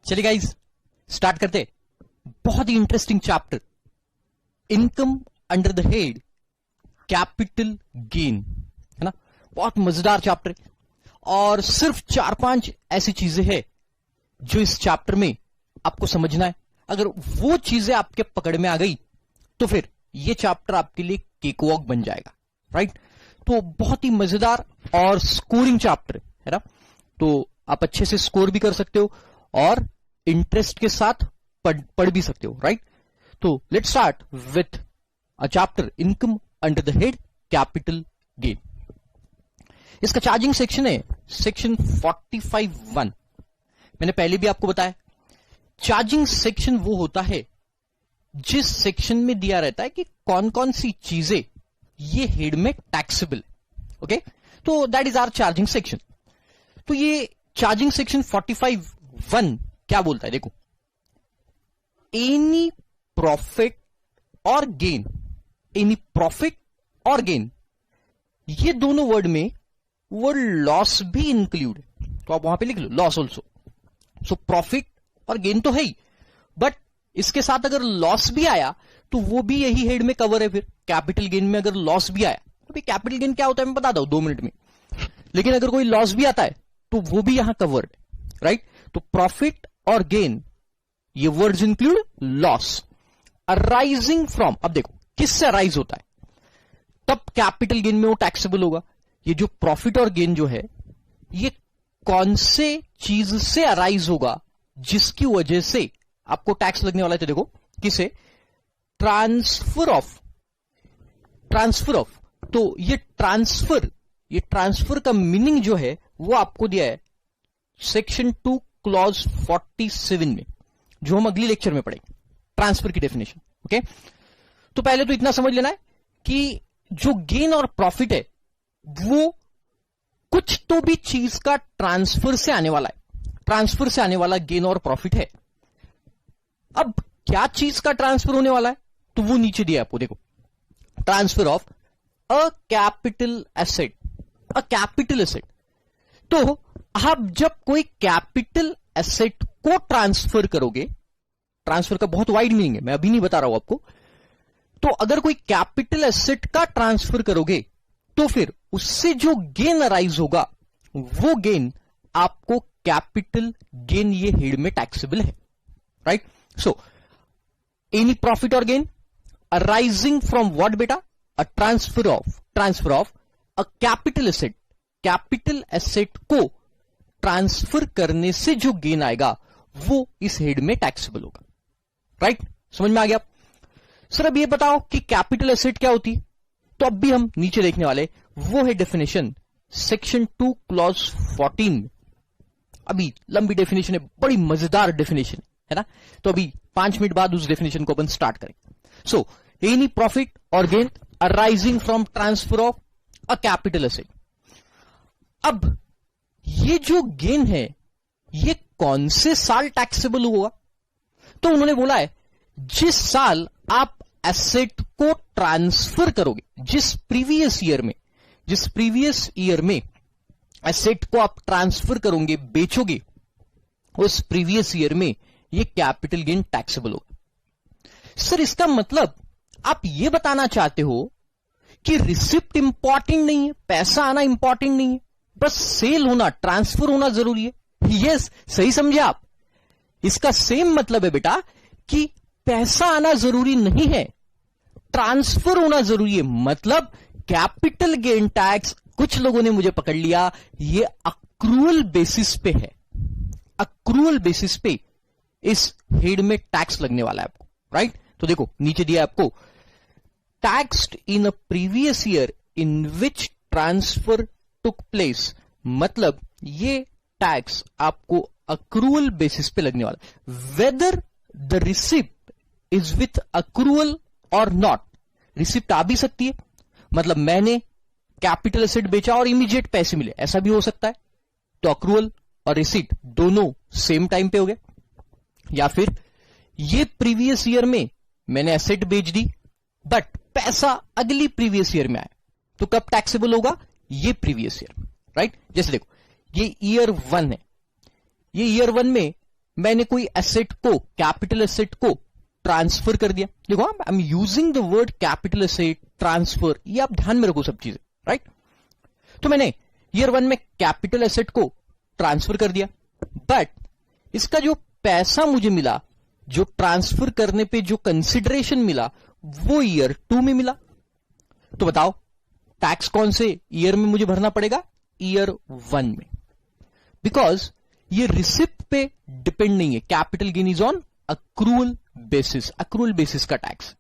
चलिए guys start करते। बहुत ही interesting chapter, income under the head capital gain, है ना। बहुत मजेदार चैप्टर है और सिर्फ 4-5 ऐसी चीजें हैं जो इस चैप्टर में आपको समझना है। अगर वो चीजें आपके पकड़ में आ गई तो फिर ये चैप्टर आपके लिए केक वॉक बन जाएगा, राइट। तो बहुत ही मजेदार और स्कोरिंग चैप्टर है ना। तो आप अच्छे से स्कोर भी कर सकते हो और इंटरेस्ट के साथ पढ़ भी सकते हो, राइट। तो let's start with a chapter income under the head capital gain. इसका चार्जिंग सेक्शन है सेक्शन 45(1). मैंने पहले भी आपको बताया, चार्जिंग सेक्शन वो होता है जिस सेक्शन में दिया रहता है कि कौन कौन सी चीजें ये हेड में टैक्सेबल, ओके। तो that is our charging section. तो ये चार्जिंग सेक्शन 45(1) क्या बोलता है, देखो, एनी प्रॉफिट और गेन, एनी प्रॉफिट और गेन, ये दोनों वर्ड में वर्ड लॉस भी इंक्लूड है। तो आप वहां पे लिख लो लॉस ऑल्सो। सो प्रॉफिट और गेन तो है ही, बट इसके साथ अगर लॉस भी आया तो वो भी यही हेड में कवर है। फिर कैपिटल गेन में अगर लॉस भी आया तो भाई कैपिटल गेन क्या होता है मैं बताता हूं 2 मिनट में, लेकिन अगर कोई लॉस भी आता है तो वो भी यहां कवर्ड है, राइट। तो प्रॉफिट और गेन ये words include loss arising from. अब देखो किससे अराइज होता है, तब कैपिटल गेन में वो टैक्सेबल होगा। ये जो प्रॉफिट और गेन जो है ये कौन से चीज से अराइज होगा जिसकी वजह से आपको टैक्स लगने वाला है। तो देखो किसे, ट्रांसफर ऑफ। तो ये ट्रांसफर का मीनिंग जो है वो आपको दिया है सेक्शन 2 क्लॉज 47 में, जो हम अगली लेक्चर में पढ़ेंगे, ट्रांसफर की डेफिनेशन, ओके। तो पहले तो इतना समझ लेना है कि जो गेन और प्रॉफिट है वो कुछ तो भी चीज का ट्रांसफर से आने वाला है, ट्रांसफर से आने वाला गेन और प्रॉफिट है। अब क्या चीज का ट्रांसफर होने वाला है तो वो नीचे दिया आपको, देखो, transfer of a capital asset. A capital asset, तो आप जब कोई कैपिटल एसेट को ट्रांसफर करोगे, ट्रांसफर का बहुत वाइड मीनिंग है, मैं अभी नहीं बता रहा हूं आपको। तो अगर कोई कैपिटल एसेट का ट्रांसफर करोगे तो फिर उससे जो गेन अराइज होगा वो गेन आपको कैपिटल गेन ये हेड में टैक्सेबल है, राइट। सो एनी प्रॉफिट और गेन अराइजिंग फ्रॉम व्हाट बेटा, a transfer of a capital asset. Capital asset को ट्रांसफर करने से जो गेन आएगा वो इस हेड में टैक्सेबल होगा, राइट। समझ में आ गया। सर अब ये बताओ कि कैपिटल एसेट क्या होती है। तो अब भी हम नीचे देखने वाले वो है डेफिनेशन सेक्शन 2 क्लॉज 14। अभी लंबी डेफिनेशन है, बड़ी मजेदार डेफिनेशन है ना। तो अभी 5 मिनट बाद उस डेफिनेशन को अपन स्टार्ट करेंगे। सो एनी प्रॉफिट और gain arising from transfer of a capital asset. अब ये जो गेन है ये कौन से साल टैक्सेबल होगा, तो उन्होंने बोला है जिस साल आप एसेट को ट्रांसफर करोगे, जिस प्रीवियस ईयर में एसेट को आप ट्रांसफर करोगे, बेचोगे, उस प्रीवियस ईयर में ये कैपिटल गेन टैक्सेबल होगा। सर इसका मतलब आप ये बताना चाहते हो कि रिसिप्ट इंपॉर्टेंट नहीं है, पैसा आना इंपॉर्टेंट नहीं है, बस सेल होना, ट्रांसफर होना जरूरी है। यस, सही समझे आप। इसका सेम मतलब है बेटा कि पैसा आना जरूरी नहीं है, ट्रांसफर होना जरूरी है। मतलब कैपिटल गेन टैक्स, कुछ लोगों ने मुझे पकड़ लिया, ये अक्रूअल बेसिस पे है, अक्रूअल बेसिस पे इस हेड में टैक्स लगने वाला है आपको, राइट। तो देखो नीचे दिया आपको, taxed in a previous year in which transfer took place. मतलब ये टैक्स आपको अक्रूअल बेसिस पे लगने वाला है, whether the receipt is with accrual और नॉट। रिसिप्ट आ भी सकती है, मतलब मैंने कैपिटल एसेट बेचा और इमीडिएट पैसे मिले, ऐसा भी हो सकता है। तो अक्रूअल और रिसिप्ट दोनों सेम टाइम पे हो गए। या फिर ये प्रीवियस ईयर में मैंने एसेट बेच दी बट पैसा अगली प्रीवियस ईयर में आया, तो कब टैक्सेबल होगा, ये प्रीवियस ईयर, राइट। जैसे देखो ये ईयर 1 है, ये ईयर 1 में मैंने कोई एसेट को, कैपिटल एसेट को ट्रांसफर कर दिया। देखो I am using the word capital asset, transfer, ये आप ध्यान में रखो सब चीजें, राइट। तो मैंने ईयर 1 में कैपिटल एसेट को ट्रांसफर कर दिया, बट इसका जो पैसा मुझे मिला, जो ट्रांसफर करने पे जो कंसिडरेशन मिला, वो ईयर 2 में मिला। तो बताओ टैक्स कौन से ईयर में मुझे भरना पड़ेगा? ईयर 1 में, बिकॉज ये रिसिप्ट पे डिपेंड नहीं है। Capital gain is on accrual basis, accrual basis का टैक्स।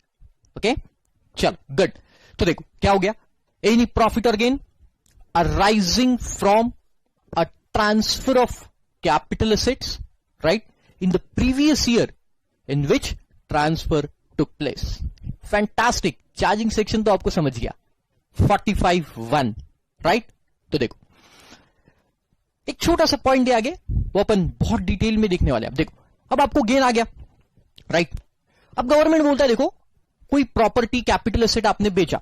ओके चलो गुड। तो देखो क्या हो गया, एनी प्रॉफिट और gain arising from a transfer of capital assets, right, in the previous year in which transfer took place. Fantastic, charging section तो आपको समझ गया, 45(1), राइट। तो देखो एक छोटा सा पॉइंट है आगे, वो अपन बहुत डिटेल में देखने वाले हैं। अब देखो, अब आपको गेन आ गया, राइट। अब गवर्नमेंट बोलता है देखो कोई प्रॉपर्टी, कैपिटल एसेट आपने बेचा,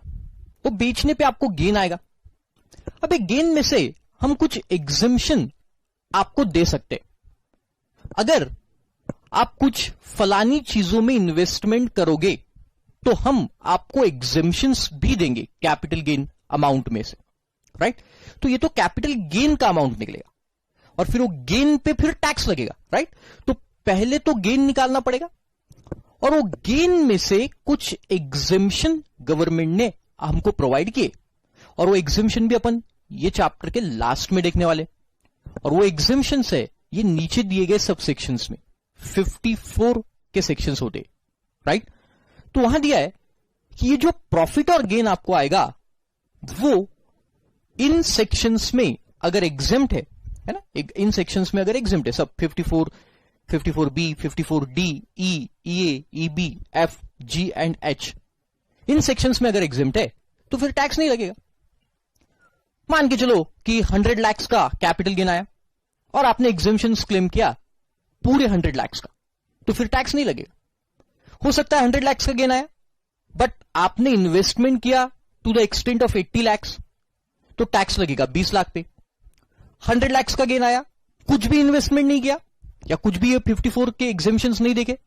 तो बेचने पे आपको गेन आएगा। अब एक गेन में से हम कुछ एग्जम्पशन आपको दे सकते। अगर आप कुछ फलानी चीजों में इन्वेस्टमेंट करोगे तो हम आपको एग्जम्पशंस भी देंगे कैपिटल गेन अमाउंट में से, राइट। तो ये तो कैपिटल गेन का अमाउंट निकलेगा और फिर वो गेन पे फिर टैक्स लगेगा, राइट। तो पहले तो गेन निकालना पड़ेगा और वो गेन में से कुछ एग्जम्पशन गवर्नमेंट ने हमको प्रोवाइड किए, और वो एग्जम्पशन भी अपन ये चैप्टर के लास्ट में देखने वाले। और वो एग्जम्पशन है ये नीचे दिए गए सब सेक्शंस में 54 के सेक्शंस होते, राइट। तो वहां दिया है कि ये जो प्रॉफिट और गेन आपको आएगा वो इन सेक्शंस में अगर एग्जेम्प्ट है ना, इन सेक्शंस में अगर एग्जेम्प्ट है सब 54, 54B, 54D, E, EA, EB, F, G and H, in sections में अगर एग्जेम्प्ट है तो फिर टैक्स नहीं लगेगा। मान के चलो कि 100 लाख का कैपिटल गेन आया और आपने एग्जेम्पशन क्लेम किया पूरे 100 लाख का, तो फिर टैक्स नहीं लगेगा। हो सकता है 100 लाख का गेन आया बट आपने इन्वेस्टमेंट किया to the extent of 80 lakh, तो टैक्स लगेगा 20 लाख पे। 100 लाख का गेन आया, कुछ भी इन्वेस्टमेंट नहीं किया या कुछ भी ये 54 के एग्जेम्पशंस नहीं देखे,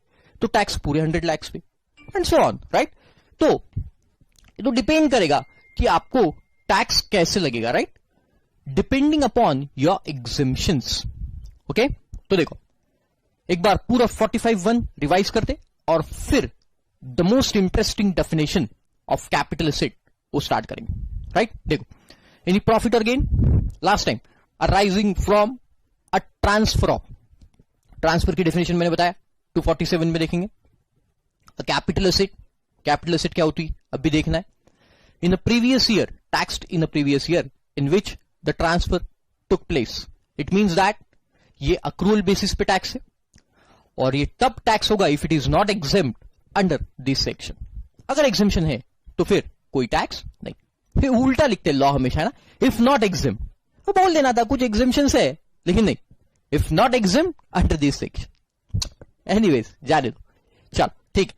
तो टैक्स पूरे 100 लाख पे, एंड सो ऑन, राइट। तो डिपेंड करेगा कि आपको टैक्स कैसे लगेगा, right, depending upon your exemptions. Okay, तो देखो एक बार पूरा 45(1) रिवाइज करते और फिर the most interesting definition of capital asset वो स्टार्ट करेंगे, राइट। देखो एनी प्रॉफिट और gain last time arising from a transfer of, transfer की डेफिनेशन मैंने बताया 247 में देखेंगे। कैपिटल एसेट, कैपिटल एसेट क्या होती है अब भी देखना है। In a previous year, taxed in a previous year in which the transfer took place, it means that ये अक्रूअल बेसिस पे टैक्स है और ये तब टैक्स होगा if it is not exempt under this section. अगर एग्जेम्पशन है तो फिर कोई टैक्स नहीं। फिर उल्टा लिखते लॉ हमेशा, है ना, इफ नॉट एग्जेम्प्ट, तो बोल देना था कुछ एग्जेम्पशंस है लेकिन नहीं, if not exempt under this section. Anyways जाने दो, चल ठीक।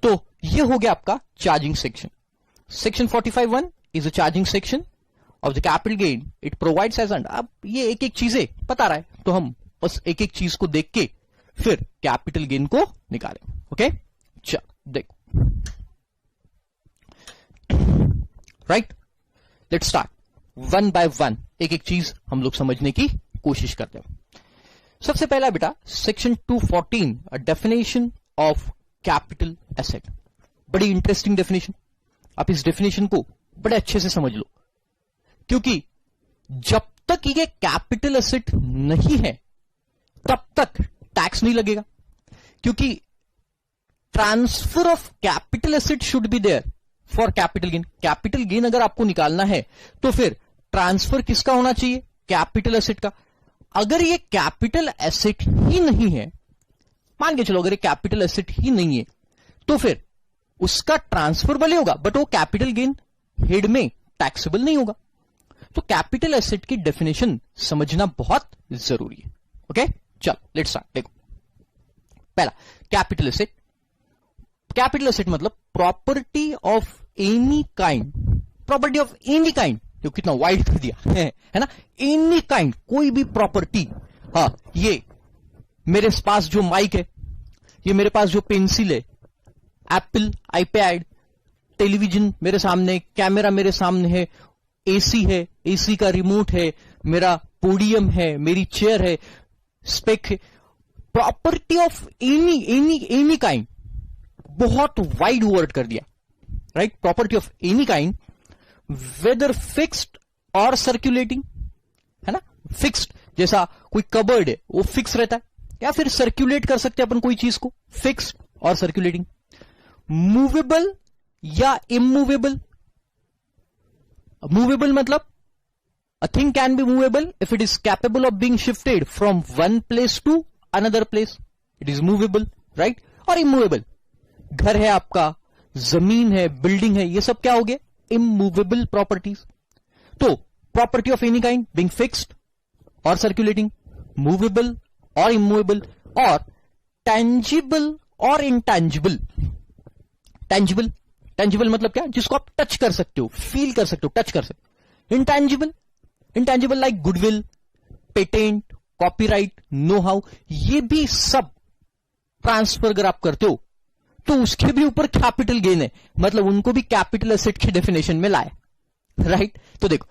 तो ये हो गया आपका charging section. Section 45(1) is a charging section of the capital gain, it provides as under. अब ये एक एक चीजें बता रहा है तो हम बस एक एक चीज को देख के फिर कैपिटल गेन को निकालें। ओके चल देखो, right, let's start one by one, एक एक चीज हम लोग समझने की कोशिश करते हैं। सबसे पहला बेटा section 214, a definition of capital asset. बड़ी इंटरेस्टिंग डेफिनेशन, आप इस डेफिनेशन को बड़े अच्छे से समझ लो, क्योंकि जब तक ये कैपिटल एसेट नहीं है तब तक टैक्स नहीं लगेगा, क्योंकि transfer of capital asset should be there for capital gain. Capital gain अगर आपको निकालना है तो फिर ट्रांसफर किसका होना चाहिए? कैपिटल एसेट का। अगर ये कैपिटल एसेट ही नहीं है, मान के चलो अगर ये कैपिटल एसेट ही नहीं है तो फिर उसका ट्रांसफर भले होगा बट वो कैपिटल गेन हेड में टैक्सेबल नहीं होगा। तो कैपिटल एसेट की डेफिनेशन समझना बहुत जरूरी है। ओके चल लेट्स स्टार्ट। देखो पहला कैपिटल एसेट, कैपिटल एसेट मतलब property of any kind, property of any kind, जो कितना वाइड कर दिया है ना, एनी काइंड, कोई भी प्रॉपर्टी, हाँ, ये मेरे पास जो माइक है, ये मेरे पास जो पेंसिल है, एप्पल आईपैड, टेलीविजन मेरे सामने, कैमरा मेरे सामने है, एसी है, एसी का रिमोट है, मेरा पोडियम है, मेरी चेयर है, स्पेक है, प्रॉपर्टी ऑफ एनी काइंड, बहुत वाइड वर्ड कर दिया, right. Property of any kind, whether fixed और सर्कुलेटिंग, है ना। फिक्स्ड जैसा कोई कबर्ड है वो फिक्स रहता है, या फिर सर्कुलेट कर सकते हैं अपन कोई चीज को, फिक्स्ड और सर्कुलेटिंग। मूवेबल या इमूवेबल, मूवेबल मतलब a thing can be movable if it is capable of being shifted from one place to another place, it is movable, right। और immovable, घर है आपका, जमीन है, बिल्डिंग है, ये सब क्या हो गया, immovable properties। तो property of any kind being fixed और circulating, movable और immovable, और tangible और intangible। tangible, tangible मतलब क्या, जिसको आप टच कर सकते हो, फील कर सकते हो, टच कर सकते हो। intangible, intangible like goodwill, patent, copyright, know how, ये भी सब ट्रांसफर अगर आप करते हो तो उसके भी ऊपर कैपिटल गेन है, मतलब उनको भी कैपिटल एसेट की डेफिनेशन में लाए, राइट। तो देखो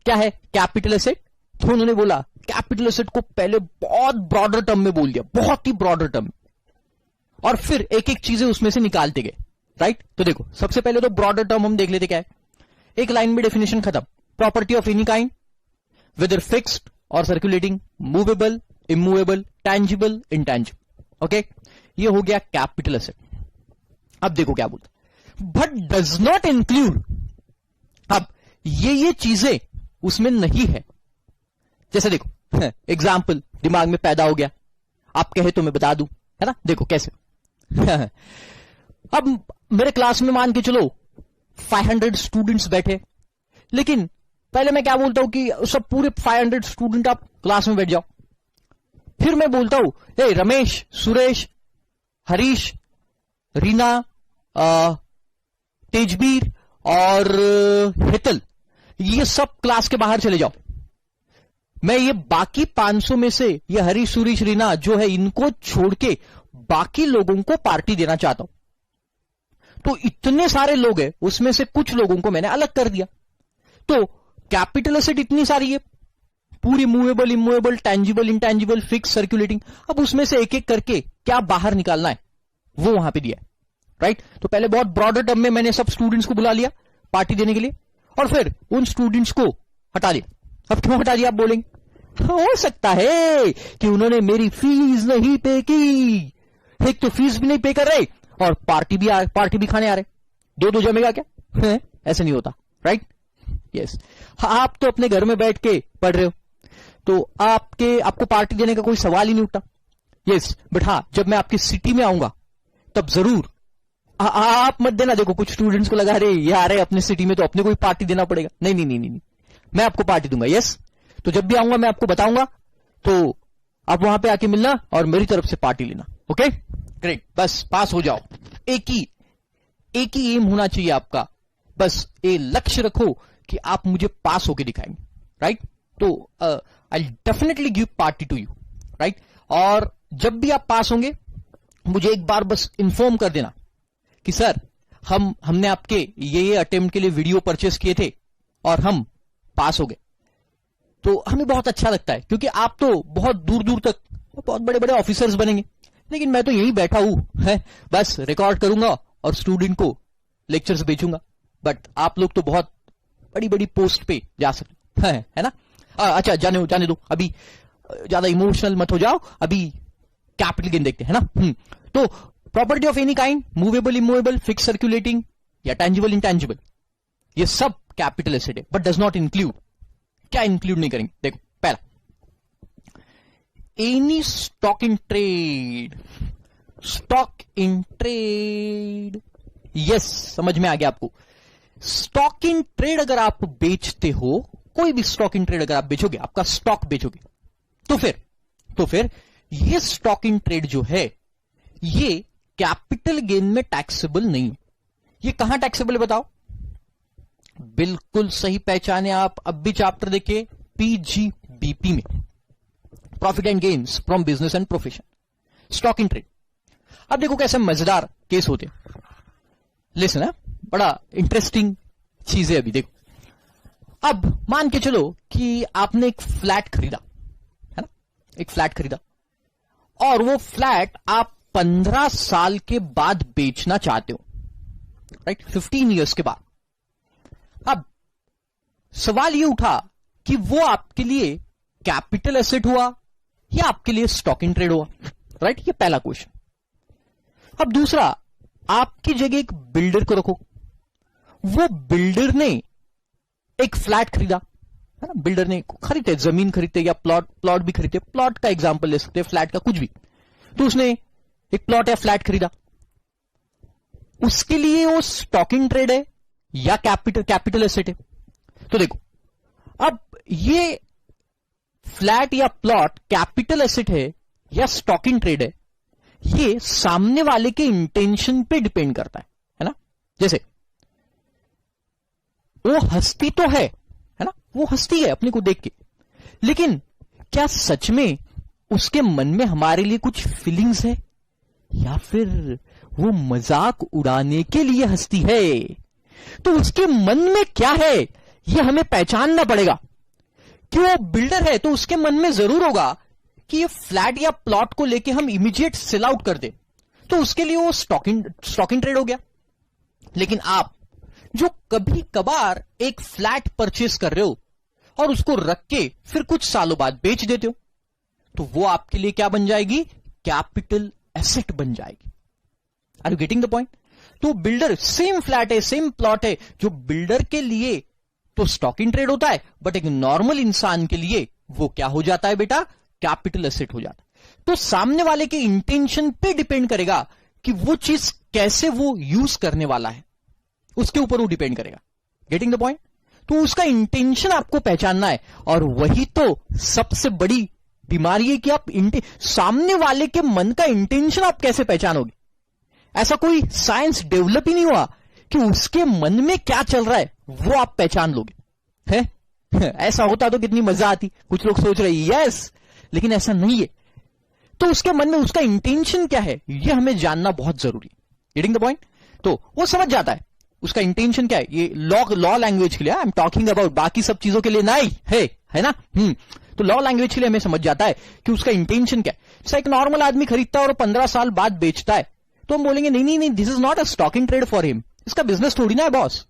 क्या है कैपिटल एसेट, तो उन्होंने बोला कैपिटल एसेट को पहले बहुत ब्रॉडर टर्म में बोल दिया, बहुत ही ब्रॉडर टर्म, और फिर एक एक चीजें उसमें से निकालते गए, राइट। तो देखो सबसे पहले तो ब्रॉडर टर्म हम देख लेते क्या है, एक लाइन में डेफिनेशन खत्म। Property of any kind, whether fixed or circulating, movable, immovable, tangible, intangible, okay. ये हो गया कैपिटल एसेट। अब देखो क्या बोलता, बट डज नॉट इंक्लूड, अब ये चीजें उसमें नहीं है। जैसे देखो एग्जाम्पल दिमाग में पैदा हो गया, आप कहे तो मैं बता दूं, है ना। देखो कैसे अब मेरे क्लास में मान के चलो 500 स्टूडेंट्स बैठे, लेकिन पहले मैं क्या बोलता हूं कि सब पूरे 500 स्टूडेंट आप क्लास में बैठ जाओ, फिर मैं बोलता हूं ए रमेश, सुरेश, हरीश, रीना, तेजबीर और हेतल, ये सब क्लास के बाहर चले जाओ। मैं ये बाकी 500 में से ये हरीश, सुरेश, रीना जो है इनको छोड़ के बाकी लोगों को पार्टी देना चाहता हूं। तो इतने सारे लोग हैं, उसमें से कुछ लोगों को मैंने अलग कर दिया। तो कैपिटल एसेट इतनी सारी है, पूरी movable, immovable, tangible, intangible, fix, circulating, अब उसमें से एक एक करके क्या बाहर निकालना है वो वहां पे दिया है, राइट। तो पहले बहुत ब्रॉडर टर्म में मैंने सब स्टूडेंट्स को बुला लिया पार्टी देने के लिए, और फिर उन स्टूडेंट्स को हटा दिया। अब क्यों हटा दिया आप बोलेंगे, हो सकता है कि उन्होंने मेरी फीस नहीं पे की, एक तो फीस भी नहीं पे कर रहे और पार्टी भी खाने आ रहे, दो जमेगा क्या, ऐसे नहीं होता, राइट। यस, आप तो अपने घर में बैठ के पढ़ रहे हो, तो आपको पार्टी देने का कोई सवाल ही नहीं उठता। यस, बट हाँ जब मैं आपकी सिटी में आऊंगा तब जरूर आप मत देना। देखो कुछ स्टूडेंट्स को लगा रहे यार अपने सिटी में तो अपने को ही पार्टी देना पड़ेगा, नहीं, मैं आपको पार्टी दूंगा। यस, तो जब भी आऊंगा मैं आपको बताऊंगा, तो आप वहां पे आके मिलना और मेरी तरफ से पार्टी लेना, ओके ग्रेट। बस पास हो जाओ, एक ही एम होना चाहिए आपका, बस ये लक्ष्य रखो कि आप मुझे पास होके दिखाएंगे, राइट। तो I definitely give party to you, right. और जब भी आप पास होंगे मुझे एक बार बस इंफॉर्म कर देना कि सर हमने आपके ये अटेम्प्ट के लिए वीडियो परचेस किए थे और हम पास हो गए। तो हमें बहुत अच्छा लगता है, क्योंकि आप तो बहुत दूर दूर तक बहुत बड़े बड़े ऑफिसर्स बनेंगे, लेकिन मैं तो यहीं बैठा हूं है, बस रिकॉर्ड करूंगा और स्टूडेंट को लेक्चर्स भेजूंगा। बट आप लोग तो बहुत बड़ी बड़ी पोस्ट पे जा सकते है ना। अच्छा जाने दो, अभी ज्यादा इमोशनल मत हो जाओ, अभी कैपिटल गेन देखते हैं ना। तो property of any kind, movable, immovable, fix, circulating या टैंजिबल, इंटैंजिबल, ये सब कैपिटल एसेट है, बट डज नॉट इंक्लूड। क्या इंक्लूड नहीं करेंगे, देखो पहला any stock in trade, stock in trade, yes समझ में आ गया आपको। स्टॉक इन ट्रेड अगर आप बेचते हो, कोई भी स्टॉक इन ट्रेड अगर आप बेचोगे, आपका स्टॉक बेचोगे, तो फिर ये स्टॉक इन ट्रेड जो है ये कैपिटल गेन में टैक्सेबल नहीं है। ये कहां टैक्सेबल है बताओ? बिल्कुल सही पहचाने आप, अब भी चैप्टर देखिए पीजीबीपी में, profit and gains from business and profession. Stock in trade. अब देखो कैसे मजेदार केस होते हैं, लिसन है, बड़ा इंटरेस्टिंग चीज है। अभी देखो, अब मान के चलो कि आपने एक फ्लैट खरीदा, है ना, एक फ्लैट खरीदा, और वो फ्लैट आप 15 साल के बाद बेचना चाहते हो, राइट, 15 इयर्स के बाद। अब सवाल ये उठा कि वो आपके लिए कैपिटल एसेट हुआ या आपके लिए स्टॉक इन ट्रेड हुआ, राइट, ये पहला क्वेश्चन। अब दूसरा, आपकी जगह एक बिल्डर को रखो, वो बिल्डर ने एक फ्लैट खरीदा, है ना, बिल्डर ने खरीदते, जमीन खरीदते या प्लॉट भी खरीदते, प्लॉट का एग्जांपल ले सकते हैं, फ्लैट का कुछ भी, तो उसने एक प्लॉट या फ्लैट खरीदा, उसके लिए वो स्टॉक इन ट्रेड है या कैपिटल एसेट है। तो देखो, अब ये फ्लैट या प्लॉट कैपिटल एसेट है या स्टॉक इन ट्रेड है, ये सामने वाले के इंटेंशन पे डिपेंड करता है ना। जैसे वो हंसती तो है ना, वो हंसती है अपने को देख के, लेकिन क्या सच में उसके मन में हमारे लिए कुछ फीलिंग्स है, या फिर वो मजाक उड़ाने के लिए हंसती है? तो उसके मन में क्या है ये हमें पहचानना पड़ेगा। कि वो बिल्डर है तो उसके मन में जरूर होगा कि ये फ्लैट या प्लॉट को लेके हम इमीडिएट सेल आउट कर दे, तो उसके लिए वो स्टॉक इन ट्रेड हो गया। लेकिन आप जो कभी कभार एक फ्लैट परचेस कर रहे हो और उसको रख के फिर कुछ सालों बाद बेच देते हो, तो वो आपके लिए क्या बन जाएगी? कैपिटल एसेट बन जाएगी। Are you getting the point? तो बिल्डर, सेम फ्लैट है, सेम प्लॉट है, जो बिल्डर के लिए तो स्टॉक इन ट्रेड होता है, बट एक नॉर्मल इंसान के लिए वो क्या हो जाता है बेटा? कैपिटल एसेट हो जाता है। तो सामने वाले के इंटेंशन पे डिपेंड करेगा कि वो चीज कैसे वो यूज करने वाला है, उसके ऊपर वो डिपेंड करेगा। Getting the point? तो उसका इंटेंशन आपको पहचानना है, और वही तो सबसे बड़ी बीमारी है कि आप सामने वाले के मन का इंटेंशन आप कैसे पहचानोगे। ऐसा कोई साइंस डेवलप ही नहीं हुआ कि उसके मन में क्या चल रहा है वो आप पहचान लोगे, है? ऐसा होता तो कितनी मजा आती। कुछ लोग सोच रहे यस, लेकिन ऐसा नहीं है। तो उसके मन में उसका इंटेंशन क्या है ये हमें जानना बहुत जरूरी है। Getting the point? तो वो समझ जाता है उसका इंटेंशन क्या है। ये लॉ लैंग्वेज के लिए आई एम टॉकिंग अबाउट, बाकी सब चीजों के लिए नहीं है ना। तो लॉ लैंग्वेज के लिए हमें समझ जाता है कि उसका इंटेंशन क्या है। जैसे एक नॉर्मल आदमी खरीदता है और 15 साल बाद बेचता है, तो हम बोलेंगे नहीं नहीं नहीं, this is not a stock in trade for him. इसका बिजनेस थोड़ी ना है बॉस,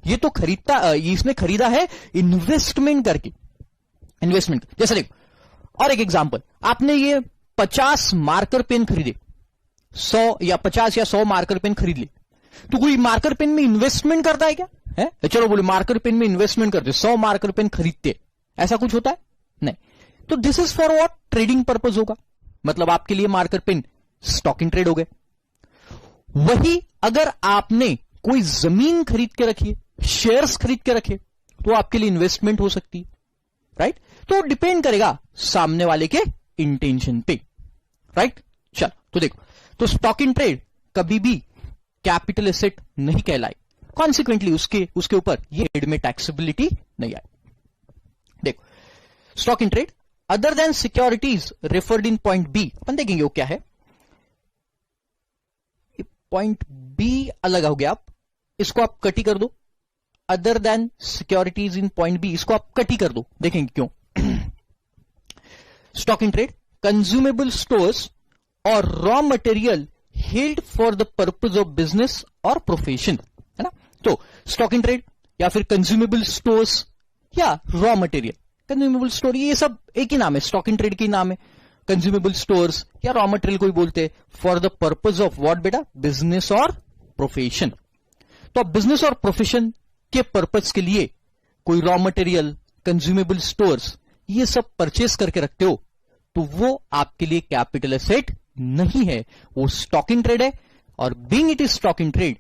ये तो इसने खरीदा है इन्वेस्टमेंट करके। इन्वेस्टमेंट जैसे देखो, और एक एग्जांपल, आपने ये 50 मार्कर पेन खरीदे, 100 या 50 या 100 मार्कर पेन खरीद लिए, तो कोई मार्कर पेन में इन्वेस्टमेंट करता है क्या? है? चलो बोले मार्कर पेन में इन्वेस्टमेंट करते, 100 मार्कर पेन खरीदते, ऐसा कुछ होता है? नहीं। तो this is for what? Trading purpose होगा, मतलब आपके लिए marker pen stock in trade हो गए। वही अगर आपने कोई जमीन खरीद के रखी है, शेयर्स खरीद के रखे, तो आपके लिए इन्वेस्टमेंट हो सकती है, राइट? तो डिपेंड करेगा सामने वाले के इंटेंशन पे, राइट? चल तो देखो, तो स्टॉक इन ट्रेड कभी भी कैपिटल एसेट नहीं कहलाई, कॉन्सिक्वेंटली उसके ऊपर ये हेड में टैक्सेबिलिटी नहीं आए। देखो, stock in trade other than securities referred in point B, अपन देखेंगे वो क्या है। पॉइंट बी अलग हो गया, आप इसको आप कटी कर दो। Other than securities in point B, इसको आप कटी कर दो, देखेंगे क्यों। Stock in trade consumable stores or raw material held for the purpose of business or profession, है ना। तो स्टॉक इन ट्रेड या फिर कंज्यूमेबल स्टोर्स या रॉ मटेरियल, कंज्यूमेबल स्टोर ये सब एक ही नाम है, स्टॉक इन ट्रेड की नाम है। कंज्यूमेबल स्टोर्स या रॉ मटेरियल कोई बोलते हैं for the purpose of what बेटा? Business or profession. तो अब बिजनेस और प्रोफेशन के पर्पज के लिए कोई रॉ मटेरियल, कंज्यूमेबल स्टोर्स ये सब परचेस करके रखते हो, तो वो आपके लिए कैपिटल एसेट नहीं है, वो स्टॉक इन ट्रेड है। और being it is stock in trade,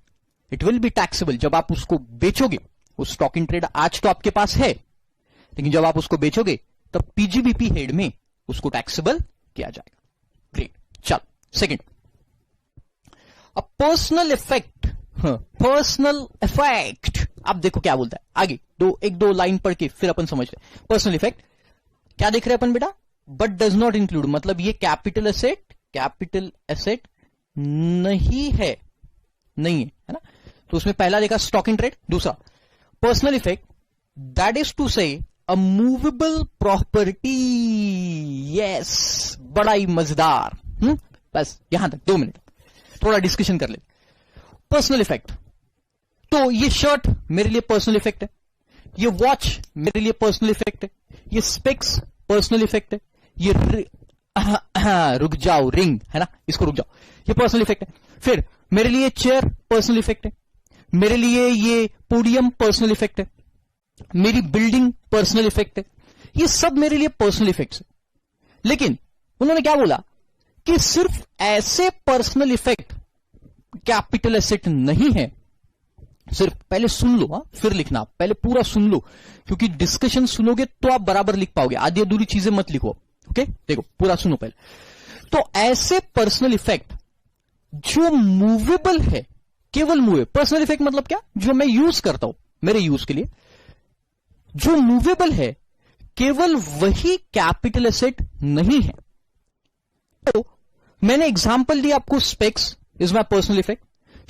it will be taxable. जब आप उसको बेचोगे, वो स्टॉक इन ट्रेड आज तो आपके पास है, लेकिन जब आप उसको बेचोगे तब पीजीबीपी हेड में उसको टैक्सेबल किया जाएगा। ग्रेट। चल सेकंड, अ पर्सनल इफेक्ट। पर्सनल इफेक्ट, अब देखो क्या बोलता है आगे, एक दो लाइन पढ़ के फिर अपन समझते हैं। पर्सनल इफेक्ट क्या देख रहे हैं अपन बेटा? बट डज नॉट इंक्लूड, मतलब ये कैपिटल एसेट कैपिटल एसेट नहीं है, नहीं है ना। तो उसमें पहला देखा स्टॉक इन ट्रेड, दूसरा personal effect, that is to say a movable property. Yes, बड़ा ही मजेदार। बस यहां तक 2 मिनट थोड़ा डिस्कशन कर ले। पर्सनल इफेक्ट, तो ये शर्ट मेरे लिए पर्सनल इफेक्ट है, ये वॉच मेरे लिए पर्सनल इफेक्ट है, ये स्पेक्स पर्सनल इफेक्ट है, ये रुक जाओ रिंग है ना, इसको रुक जाओ, ये पर्सनल इफेक्ट है। फिर मेरे लिए चेयर पर्सनल इफेक्ट है, मेरे लिए ये पोडियम पर्सनल इफेक्ट है, मेरी बिल्डिंग पर्सनल इफेक्ट है, ये सब मेरे लिए पर्सनल इफेक्ट्स है। लेकिन उन्होंने क्या बोला कि सिर्फ ऐसे पर्सनल इफेक्ट कैपिटल एसेट नहीं है। सिर्फ पहले सुन लो, फिर लिखना, पहले पूरा सुन लो, क्योंकि डिस्कशन सुनोगे तो आप बराबर लिख पाओगे, आधी अधूरी चीजें मत लिखो। ओके, देखो पूरा सुनो पहले। तो ऐसे पर्सनल इफेक्ट जो मूवेबल है, केवल मूवेबल, पर्सनल इफेक्ट मतलब क्या, जो मैं यूज करता हूं मेरे यूज के लिए, जो मूवेबल है, केवल वही कैपिटल एसेट नहीं है। तो मैंने एग्जांपल दिया आपको, specs is my personal effect,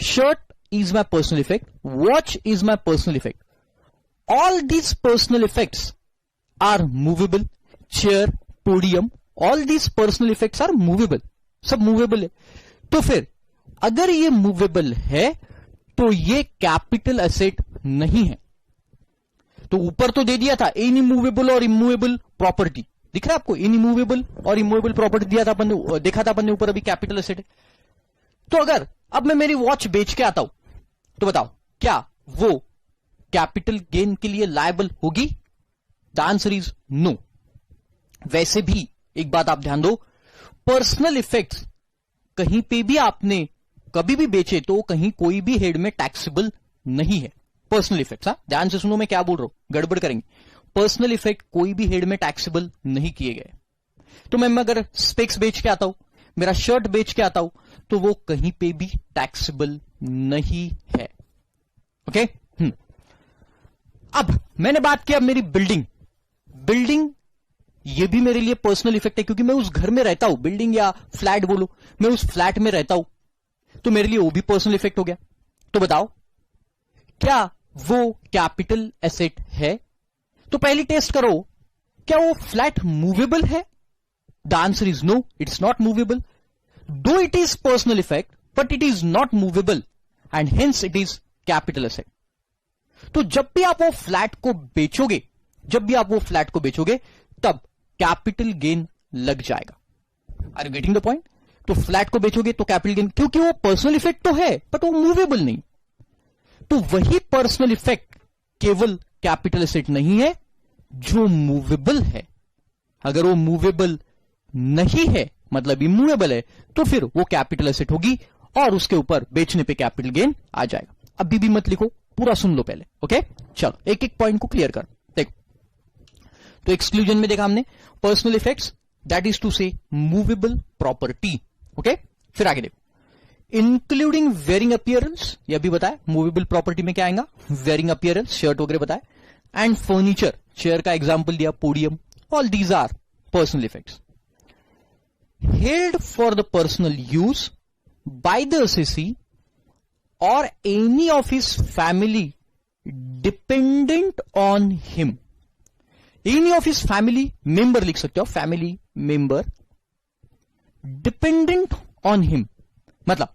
shirt is my personal effect, watch is my personal effect. All these personal effects are movable. Chair, podium, all these personal effects are movable. सब movable है। तो फिर अगर ये movable है तो ये capital asset नहीं है। तो ऊपर तो दे दिया था एनी मूवेबल और इमूवेबल प्रॉपर्टी, दिख रहा है आपको, एनी मूवेबल और इमूवेबल प्रॉपर्टी दिया था अपन ने, देखा था अपन ने ऊपर, अभी कैपिटल एसेट है। तो अगर अब मैं मेरी वॉच बेच के आता हूं तो बताओ क्या वो कैपिटल गेन के लिए लायबल होगी? The answer is no. वैसे भी एक बात आप ध्यान दो, पर्सनल इफेक्ट्स कहीं पे भी आपने कभी भी बेचे तो कहीं कोई भी हेड में टैक्सेबल नहीं है। पर्सनल इफेक्ट्स, ध्यान से सुनो मैं क्या बोल रहा हूं, गड़बड़ करेंगे। पर्सनल इफेक्ट कोई भी हेड में टैक्सेबल नहीं किए गए। तो मैं अगर स्पेक्स बेच के आता हूं, मेरा शर्ट बेच के आता हूं, तो वो कहीं पे भी टैक्सेबल नहीं है। ओके, अब मैंने बात किया मेरी बिल्डिंग ये भी मेरे लिए पर्सनल इफेक्ट है, क्योंकि मैं उस घर में रहता हूं, बिल्डिंग या फ्लैट बोलो, मैं उस फ्लैट में रहता हूं, तो मेरे लिए वो भी पर्सनल इफेक्ट हो गया। तो बताओ क्या वो कैपिटल एसेट है? तो पहली टेस्ट करो, क्या वो फ्लैट मूवेबल है? The answer is no, it's not movable. Though it is personal effect but it is not movable and hence it is capital asset. तो जब भी आप वो फ्लैट को बेचोगे, तब कैपिटल गेन लग जाएगा। Are you getting the point? तो फ्लैट को बेचोगे तो कैपिटल गेन, क्योंकि वो पर्सनल इफेक्ट तो है बट वो मूवेबल नहीं। तो वही पर्सनल इफेक्ट केवल कैपिटल एसेट नहीं है जो मूवेबल है। अगर वो मूवेबल नहीं है, मतलब इमूवेबल है, तो फिर वो कैपिटल एसेट होगी और उसके ऊपर बेचने पे कैपिटल गेन आ जाएगा। अभी भी मत लिखो, पूरा सुन लो पहले। ओके, चलो एक एक पॉइंट को क्लियर कर देखो। तो एक्सक्लूजन में देखा हमने personal effects, that is to say movable property. Okay, फिर आगे देखो, इंक्लूडिंग वेयरिंग अपीयरेंस, यह भी बताया मूवेबल प्रॉपर्टी में क्या आएगा, वेयरिंग अपीयरेंस, शर्ट वगैरह बताया, एंड फर्नीचर, चेयर का एग्जाम्पल दिया, podium, all these are personal effects held for the personal use by the assessee or any of his family dependent on him. Any of his family member लिख सकते हो, family member dependent on him, मतलब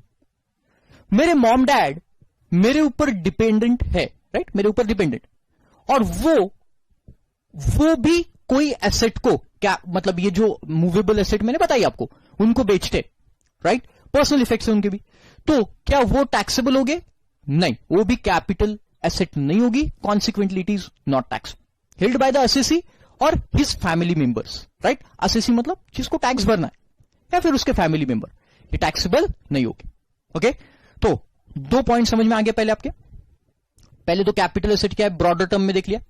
मेरे mom dad मेरे ऊपर dependent है, right, मेरे ऊपर डिपेंडेंट, और वो भी कोई एसेट को, क्या मतलब ये जो मूवेबल एसेट मैंने बताई आपको, उनको बेचते, राइट, पर्सनल इफेक्ट्स है उनके भी, तो क्या वो टैक्सेबल होगे? नहीं, वो भी कैपिटल एसेट नहीं होगी, consequently it is not tax. Held by the assessee or his family members, right, assessee मतलब जिसको टैक्स भरना है या फिर उसके फैमिली मेंबर, ये टैक्सेबल नहीं होगी। ओके, तो 2 पॉइंट समझ में आ गया पहले आपके। पहले तो कैपिटल एसेट क्या है ब्रॉडर टर्म में देख लिया,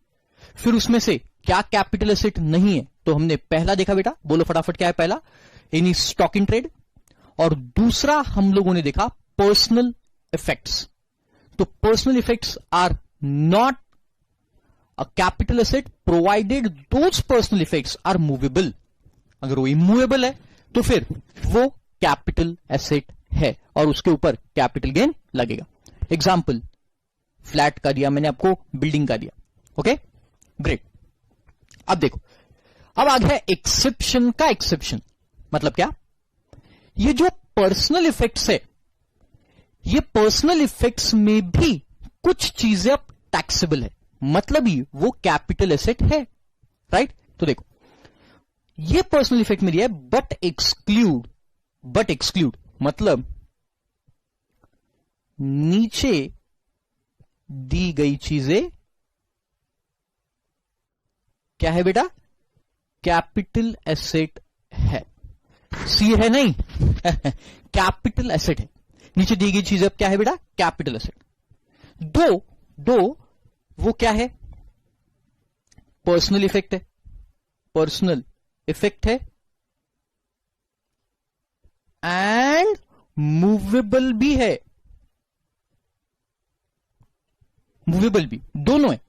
फिर उसमें से क्या कैपिटल एसेट नहीं है, तो हमने पहला देखा, बेटा बोलो फटाफट क्या है पहला, एनी स्टॉक इन ट्रेड, और दूसरा हम लोगों ने देखा पर्सनल इफेक्ट्स। तो personal effects are not a capital asset provided those personal effects are movable. अगर वो इमूवेबल है तो फिर वो कैपिटल एसेट है और उसके ऊपर कैपिटल गेन लगेगा। एग्जाम्पल फ्लैट का दिया मैंने आपको, बिल्डिंग का दिया। Okay great. अब देखो, अब आ गया एक्सेप्शन का एक्सेप्शन। मतलब क्या? ये जो पर्सनल इफेक्ट्स है, ये पर्सनल इफेक्ट्स में भी कुछ चीजें अब टैक्सेबल है, मतलब ही वो कैपिटल एसेट है, राइट? तो देखो, ये पर्सनल इफेक्ट में दिया है बट एक्सक्लूड मतलब नीचे दी गई चीजें क्या है बेटा? कैपिटल एसेट है। सी है नहीं कैपिटल एसेट है। नीचे दी गई चीज अब क्या है बेटा? Capital asset. दो वो क्या है? पर्सनल इफेक्ट है, पर्सनल इफेक्ट है एंड मूवेबल भी है, मूवेबल भी, दोनों है,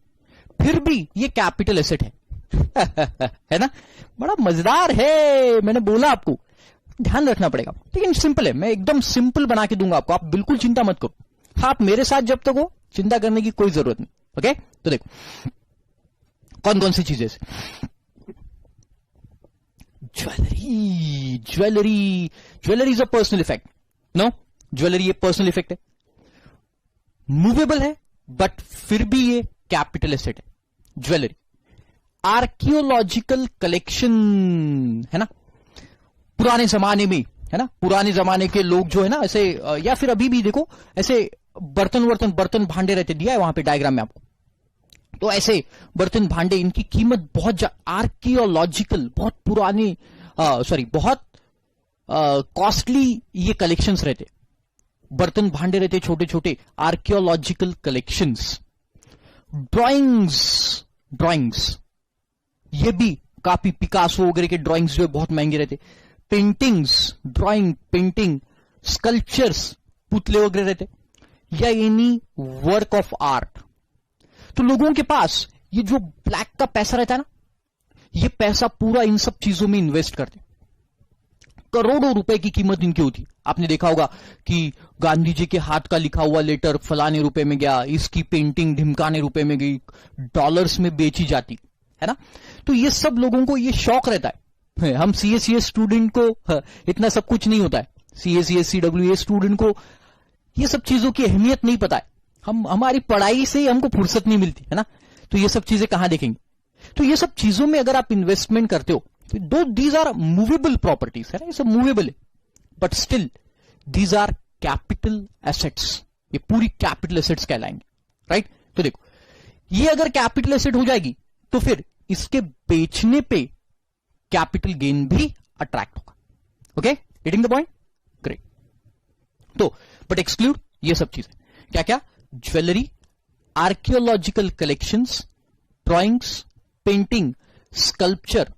फिर भी ये कैपिटल एसेट है है ना? बड़ा मजेदार है, मैंने बोला आपको ध्यान रखना पड़ेगा, लेकिन सिंपल है, मैं एकदम सिंपल बना के दूंगा आपको, आप बिल्कुल चिंता मत करो। आप मेरे साथ जब तक हो चिंता करने की कोई जरूरत नहीं। ओके, तो देखो कौन कौन सी चीजें, jewellery is a personal effect. No, jewellery ये पर्सनल इफेक्ट है, मूवेबल है बट फिर भी ये कैपिटल एसेट है ज्वेलरी। आर्कियोलॉजिकल कलेक्शन है ना, पुराने जमाने में है ना, पुराने जमाने के लोग जो है ना ऐसे, या फिर अभी भी देखो ऐसे बर्तन भांडे रहते, दिया है वहां पे डायग्राम में आपको, तो ऐसे बर्तन भांडे, इनकी कीमत बहुत आर्कियोलॉजिकल, बहुत पुराने, बहुत कॉस्टली ये कलेक्शंस रहते, बर्तन भांडे रहते छोटे छोटे, आर्कियोलॉजिकल कलेक्शंस। ड्राइंग्स ये भी काफी, पिकासो वगैरह के ड्राइंग्स जो है बहुत महंगे रहते। पेंटिंग्स, पेंटिंग, स्कल्पचर्स, पुतले वगैरह रहते, या एनी वर्क ऑफ आर्ट। तो लोगों के पास ये जो ब्लैक का पैसा रहता है ना, ये पैसा पूरा इन सब चीजों में इन्वेस्ट करते, करोड़ों रुपए की कीमत इनकी होती। आपने देखा होगा कि गांधी जी के हाथ का लिखा हुआ लेटर फलाने रुपए में गया, इसकी पेंटिंग ढिमकाने रुपए में गई, डॉलर्स में बेची जाती है ना। तो ये सब लोगों को ये शौक रहता है। हम सीए स्टूडेंट को इतना सब कुछ नहीं होता है, सीडब्ल्यूए स्टूडेंट को ये सब चीजों की अहमियत नहीं पता है, हमारी पढ़ाई से ही हमको फुर्सत नहीं मिलती है ना, तो ये सब चीजें कहां देखेंगे। तो ये सब चीजों में अगर आप इन्वेस्टमेंट करते हो, तो दीज आर मूवेबल प्रॉपर्टीज है ना, ये सब मूवेबल है, but still these are capital assets, ये पूरी कैपिटल एसेट्स कहलाएंगे, राइट? तो देखो, ये अगर कैपिटल एसेट हो जाएगी तो फिर इसके बेचने पे कैपिटल गेन भी अट्रैक्ट होगा। Okay, getting the point? Great. तो बट एक्सक्लूड ये सब चीजें क्या क्या? Jewellery, archaeological collections, drawings, painting, sculpture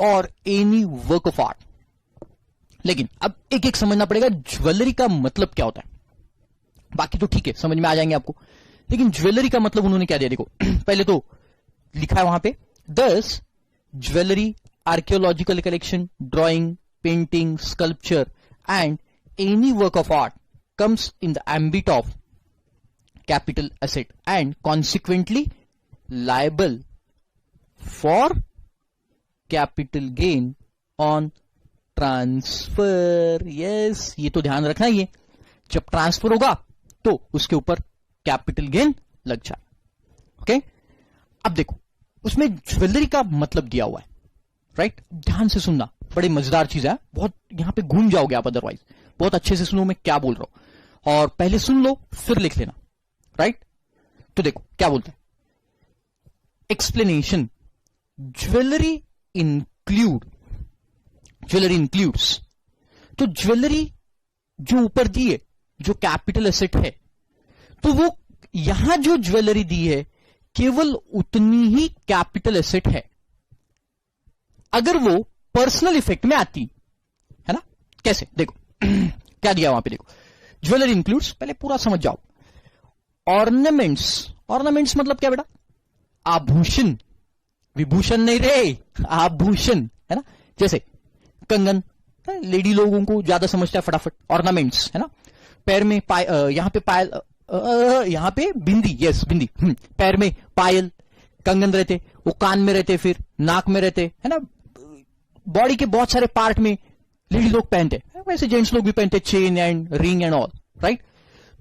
और एनी वर्क ऑफ आर्ट। लेकिन अब एक एक समझना पड़ेगा ज्वेलरी का मतलब क्या होता है। बाकी तो ठीक है, समझ में आ जाएंगे आपको, लेकिन ज्वेलरी का मतलब उन्होंने क्या दिया देखो। पहले तो लिखा है वहां पे, दस jewellery, archaeological collection, drawing, painting, sculpture and any work of art comes in the ambit of capital asset and consequently liable for capital gain on transfer। yes, ये तो ध्यान रखना ही है, जब ट्रांसफर होगा तो उसके ऊपर कैपिटल गेन लग जाए। ओके, अब देखो उसमें ज्वेलरी का मतलब दिया हुआ है, राइट? ध्यान से सुनना, बड़ी मजेदार चीज है, बहुत यहां पे घूम जाओगे आप, अदरवाइज बहुत अच्छे से सुनो मैं क्या बोल रहा हूं, और पहले सुन लो फिर लिख लेना, राइट? तो देखो क्या बोलते हैं, एक्सप्लेनेशन, ज्वेलरी इंक्लूड्स, तो ज्वेलरी जो ऊपर दी है, जो कैपिटल एसेट है, तो वो यहां जो ज्वेलरी दी है केवल उतनी ही कैपिटल एसेट है अगर वो पर्सनल इफेक्ट में आती है ना। कैसे? देखो क्या दिया वहां पे, देखो ज्वेलरी इंक्लूड्स, पहले पूरा समझ जाओ। ऑर्नामेंट्स मतलब क्या बेटा? आभूषण, विभूषण नहीं रे, आभूषण है ना, जैसे कंगन, लेडी लोगों को ज्यादा समझता है फटाफट, ऑर्नामेंट्स है ना, पैर में यहाँ पे पायल, यहाँ पे बिंदी, यस बिंदी, पैर में पायल, कंगन रहते, वो कान में रहते, फिर नाक में रहते है ना, बॉडी के बहुत सारे पार्ट में लेडी लोग पहनते, वैसे जेंट्स लोग भी पहनते, chain and ring and all, right.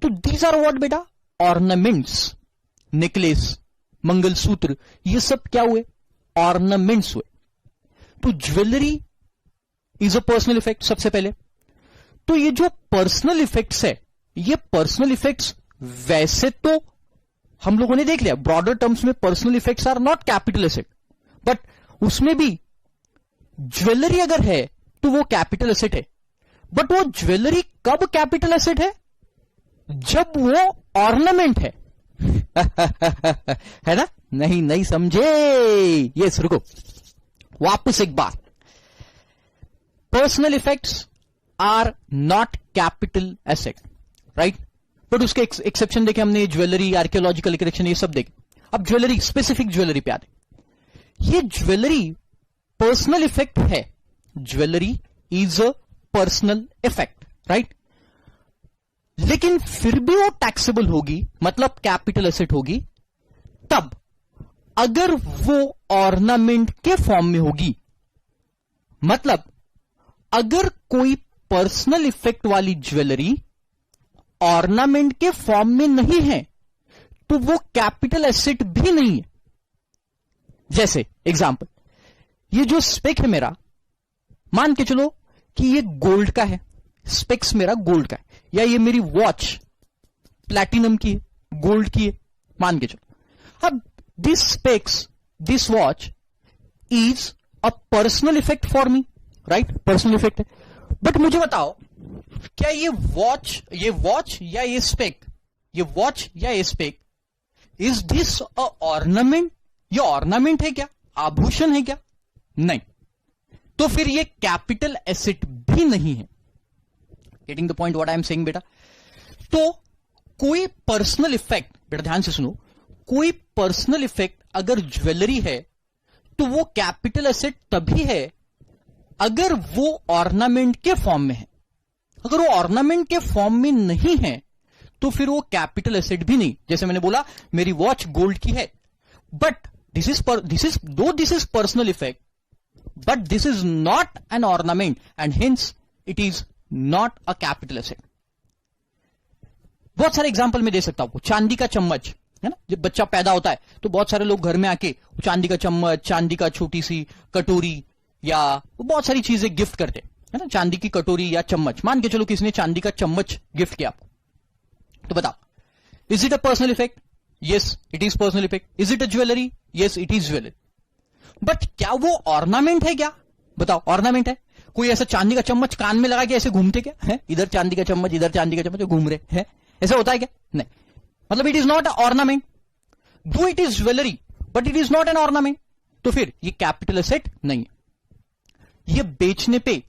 तो दीज आर व्हाट बेटा, ऑर्नामेंट्स, नेकलेस, मंगलसूत्र, ये सब क्या हुए, ऑर्नामेंट्स हुए। तो jewellery is a personal effect सबसे पहले। तो ये जो पर्सनल इफेक्ट्स है, ये पर्सनल इफेक्ट्स वैसे तो हम लोगों ने देख लिया, ब्रॉडर टर्म्स में personal effects are not capital asset, but उसमें भी ज्वेलरी अगर है तो वो कैपिटल एसेट है। बट वो ज्वेलरी कब कैपिटल एसेट है, जब वो ऑर्नामेंट है। है ना, नहीं समझे, ये रुको वापस एक बार, personal effects are not capital asset, right. But उसके एक्सेप्शन देखे हमने, ज्वेलरी, आर्कियोलॉजिकल कलेक्शन, ये सब देखे। अब ज्वेलरी, स्पेसिफिक ज्वेलरी पे आते, ये ज्वेलरी पर्सनल इफेक्ट है, jewellery is a personal effect, right. लेकिन फिर भी वो टैक्सेबल होगी, मतलब कैपिटल एसेट होगी, तब अगर वो ऑर्नामेंट के फॉर्म में होगी। मतलब अगर कोई पर्सनल इफेक्ट वाली ज्वेलरी ऑर्नामेंट के फॉर्म में नहीं है तो वो कैपिटल एसेट भी नहीं है। जैसे एग्जांपल, ये जो स्पेक है मेरा, मान के चलो कि ये गोल्ड का है, स्पेक्स मेरा गोल्ड का है, या ये मेरी वॉच प्लैटिनम की है, गोल्ड की है, मान के चलो। अब this specs, this watch is a personal effect for me, right, personal effect है। बट मुझे बताओ, क्या ये वॉच या ये स्पेक, ये वॉच या ये spec, is this a ornament? ये ऑर्नामेंट है क्या, आभूषण है क्या? नहीं, तो फिर ये कैपिटल एसेट भी नहीं है। Getting the point what I am saying बेटा? तो कोई पर्सनल इफेक्ट, बेटा ध्यान से सुनो, कोई पर्सनल इफेक्ट अगर ज्वेलरी है तो वो कैपिटल एसेट तभी है अगर वो ऑर्नामेंट के फॉर्म में है। अगर वो ऑर्नामेंट के फॉर्म में नहीं है तो फिर वो कैपिटल एसेट भी नहीं। जैसे मैंने बोला मेरी वॉच गोल्ड की है, but this is personal effect, but this is not an ornament and hence it is not a capital asset. बहुत सारे एग्जांपल में दे सकता हूं। चांदी का चम्मच है ना, जब बच्चा पैदा होता है तो बहुत सारे लोग घर में आके चांदी का चम्मच, चांदी का छोटी सी कटोरी या बहुत सारी चीजें गिफ्ट करते है ना, चांदी की कटोरी या चम्मच। मान के चलो किसी ने चांदी का चम्मच गिफ्ट किया आपको, तो बताओ, is it a personal effect? Yes it is personal effect. Is it a jewellery? Yes it is jewellery. But क्या वो ऑर्नामेंट है क्या? बताओ, ऑर्नामेंट है? कोई ऐसा चांदी का चम्मच कान में लगा के ऐसे घूमते क्या है? इधर चांदी का चम्मच, इधर चांदी का चम्मच, घूम रहे हैं, ऐसा होता है क्या? नहीं, मतलब इट इज नॉट ऑर्नामेंट। दो it is jewellery but it is not an ornament, तो फिर ये कैपिटल एसेट नहीं है। ये बेचने पे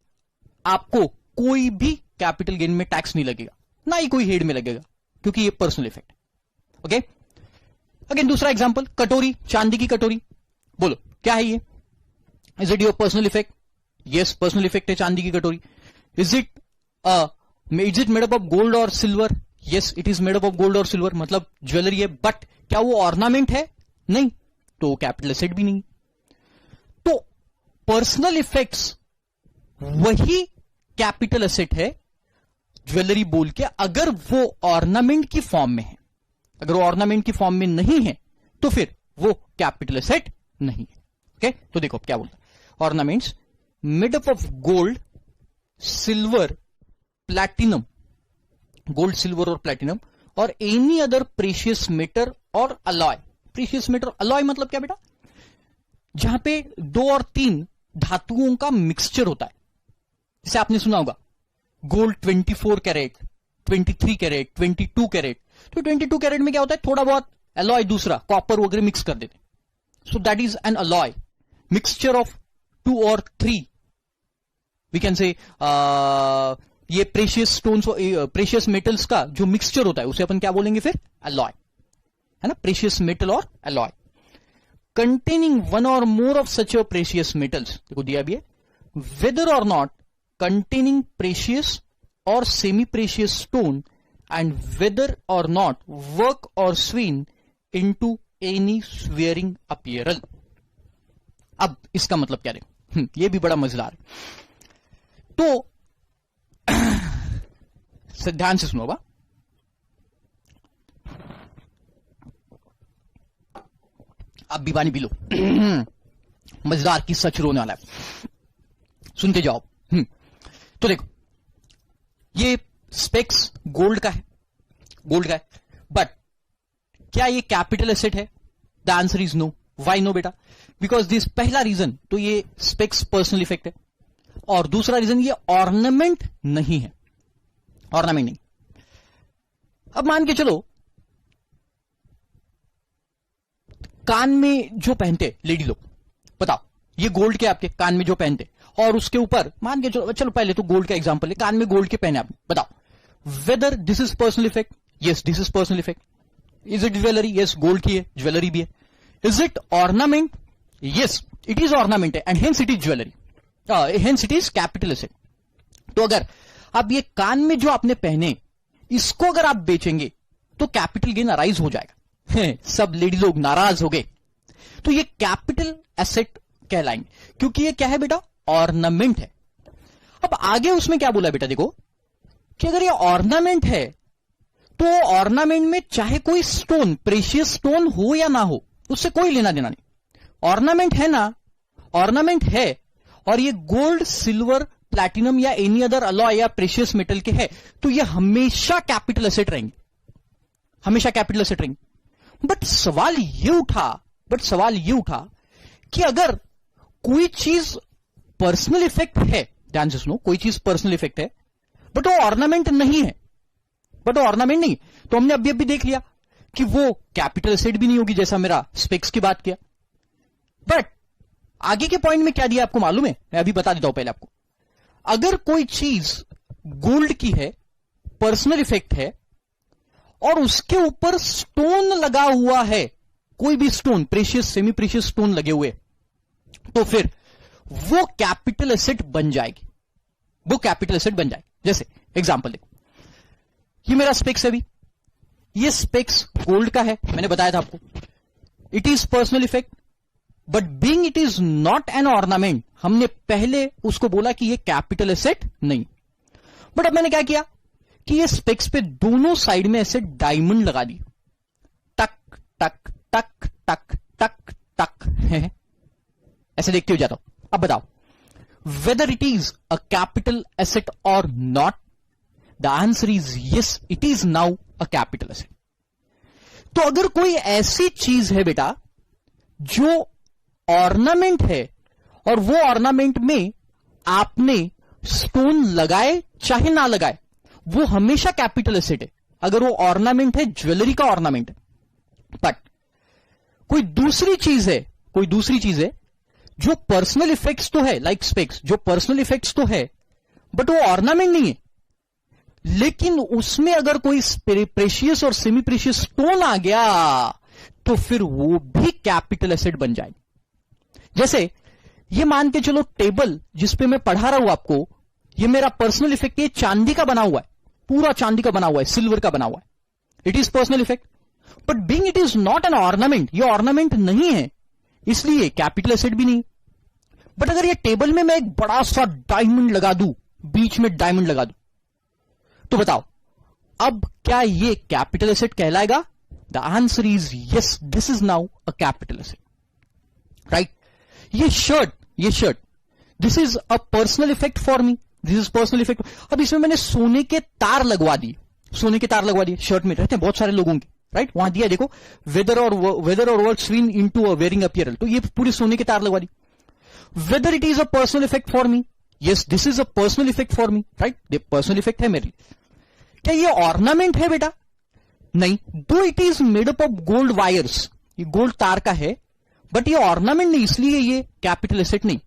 आपको कोई भी कैपिटल गेन में टैक्स नहीं लगेगा, ना ही कोई हेड में लगेगा, क्योंकि ये पर्सनल इफेक्ट है। ओके, अगेन दूसरा एग्जांपल, कटोरी, चांदी की कटोरी, बोलो क्या है ये? Is it your personal effect? Yes personal effect है चांदी की कटोरी। Is it made up of gold or silver? Yes it is made up of gold or silver, मतलब ज्वेलरी है, बट क्या वो ऑर्नामेंट है? नहीं, तो कैपिटल एसेट भी नहीं। तो पर्सनल इफेक्ट्स वही कैपिटल एसेट है ज्वेलरी बोल के अगर वो ऑर्नामेंट की फॉर्म में है। अगर वो ऑर्नामेंट की फॉर्म में नहीं है तो फिर वो कैपिटल एसेट नहीं है। ओके, तो देखो क्या बोलता है, ornaments made up of gold, silver, platinum, gold, silver और प्लैटिनम, और एनी अदर प्रीशियस मेटर और अलॉय। प्रीशियस मेटर, अलॉय मतलब क्या बेटा? जहां पे 2 और 3 धातुओं का मिक्सचर होता है। जैसे आपने सुना होगा गोल्ड 24 कैरेट, 23 कैरेट, 22 कैरेट। तो 22 कैरेट में क्या होता है, थोड़ा बहुत अलॉय दूसरा कॉपर वगैरह मिक्स कर देते हैं। So that is an alloy, mixture of 2 और 3। वी कैन से ये प्रेशियस स्टोन्स, प्रेशियस मेटल्स का जो मिक्सचर होता है उसे अपन क्या बोलेंगे फिर? अलॉय, है ना, प्रेशियस मेटल और alloy. Containing 1 or more of such a precious metals, देखो दिया भी है, whether or not containing precious or semi-precious stone and whether or not work or swing into any swearing apparel. अब इसका मतलब क्या देखो, ये भी बड़ा मजेदार है। तो ध्यान से सुनो बा, अब भी पानी पी लो, मजेदार की सच रोने वाला है, सुनते जाओ। तो देखो, ये स्पेक्स गोल्ड का है, गोल्ड का है, बट क्या ये कैपिटल एसेट है? The answer is no. Why no बेटा? बिकॉज दिस, पहला रीजन तो ये स्पेक्स पर्सनल इफेक्ट है, और दूसरा रीजन ये ऑर्नामेंट नहीं है, ऑर्नामेंट नहीं। अब मान के चलो, कान में जो पहनते लेडी लोग, बताओ ये गोल्ड के आपके कान में जो पहनते, और उसके ऊपर मान के चलो पहले तो गोल्ड का एग्जांपल है, कान में गोल्ड के पहने आपने, बताओ whether this is personal effect? Yes, this is personal effect. Is it jewellery? Yes, gold की है, ज्वेलरी भी है। Is it ornament? Yes, it is ornament है, and hence it is jewellery, hence it is capital asset. तो अगर अब ये कान में जो आपने पहने, इसको अगर आप बेचेंगे तो कैपिटल गेन अराइज हो जाएगा। सब लेडी लोग नाराज हो गए, तो ये कैपिटल एसेट कहलाएंगे, क्योंकि ये क्या है बेटा? ऑर्नामेंट है। अब आगे उसमें क्या बोला बेटा? देखो कि अगर ये ऑर्नामेंट है, तो ऑर्नामेंट में चाहे कोई स्टोन, प्रेशियस स्टोन हो या ना हो, उससे कोई लेना देना नहीं। ऑर्नामेंट है ना, ऑर्नामेंट है, और ये गोल्ड, सिल्वर, प्लैटिनम या एनी अदर अलॉय या प्रेशियस मेटल के है, तो ये हमेशा कैपिटल एसेट रहेंगे, हमेशा कैपिटल एसेट रहेंगे। बट सवाल ये उठा कि अगर कोई चीज पर्सनल इफेक्ट है, ध्यान से सुनो, कोई चीज पर्सनल इफेक्ट है बट वो ऑर्नामेंट नहीं है, तो हमने अभी देख लिया कि वो कैपिटल एसेट भी नहीं होगी, जैसा मेरा स्पेक्स की बात किया। बट आगे के पॉइंट में क्या दिया आपको मालूम है? मैं अभी बता देता हूं पहले आपको। अगर कोई चीज गोल्ड की है, पर्सनल इफेक्ट है, और उसके ऊपर स्टोन लगा हुआ है, कोई भी stone, precious, semi precious stone लगे हुए, तो फिर वो कैपिटल एसेट बन जाएगी, वो कैपिटल एसेट बन जाएगी। जैसे एग्जांपल देखो, ये मेरा स्पेक्स है, अभी ये स्पेक्स गोल्ड का है, मैंने बताया था आपको, it is personal effect, but being it is not an ornament, हमने पहले उसको बोला कि ये कैपिटल एसेट नहीं। बट अब मैंने क्या किया कि ये स्पेक्स पे दोनों साइड में ऐसे डायमंड लगा दिए, टक टक टक टक टक टक है, ऐसे देखते हो जाता हूं। अब बताओ whether it is a capital asset or not? The answer is yes, it is now a capital asset. तो अगर कोई ऐसी चीज है बेटा जो ऑर्नामेंट है, और वो ऑर्नामेंट में आपने स्टोन लगाए चाहे ना लगाए, वो हमेशा कैपिटल एसेट है, अगर वो ऑर्नामेंट है, ज्वेलरी का ऑर्नामेंट है। बट कोई दूसरी चीज है जो पर्सनल इफेक्ट्स तो है, लाइक स्पेक्स, जो पर्सनल इफेक्ट्स तो है बट वो ऑर्नामेंट नहीं है, लेकिन उसमें अगर कोई प्रेशियस और सेमी प्रेशियस स्टोन आ गया तो फिर वो भी कैपिटल एसेट बन जाएगी। जैसे ये मान के चलो, टेबल जिसपे मैं पढ़ा रहा हूं आपको, ये मेरा पर्सनल इफेक्ट, ये चांदी का बना हुआ है, पूरा चांदी का बना हुआ है, सिल्वर का बना हुआ है, it is personal effect. But being it is not an ornament, ये ऑर्नामेंट नहीं है, इसलिए कैपिटल एसेट भी नहीं। बट अगर ये टेबल में मैं एक बड़ा सा डायमंड लगा दूं, बीच में डायमंड लगा दूं, तो बताओ अब क्या ये कैपिटल एसेट कहलाएगा? The answer is yes, this is now a capital asset, right? ये shirt, this is a personal effect for me, this is personal effect. अब इसमें मैंने सोने के तार लगवा दिए, शर्ट में रहते हैं बहुत सारे लोगों के, राइट? वहां दिया देखो, whether or work swing into a wearing apparel, तो ये पूरे सोने के तार लगवा दी। Whether it is a personal effect for me? Yes, this is a personal effect for me, right? ये पर्सनल इफेक्ट है मेरे लिए। क्या ये ऑर्नामेंट है बेटा? नहीं, दो it is made up of gold wires, ये गोल्ड तार का है, बट ये ऑर्नामेंट नहीं, इसलिए ये कैपिटल एसेट नहीं।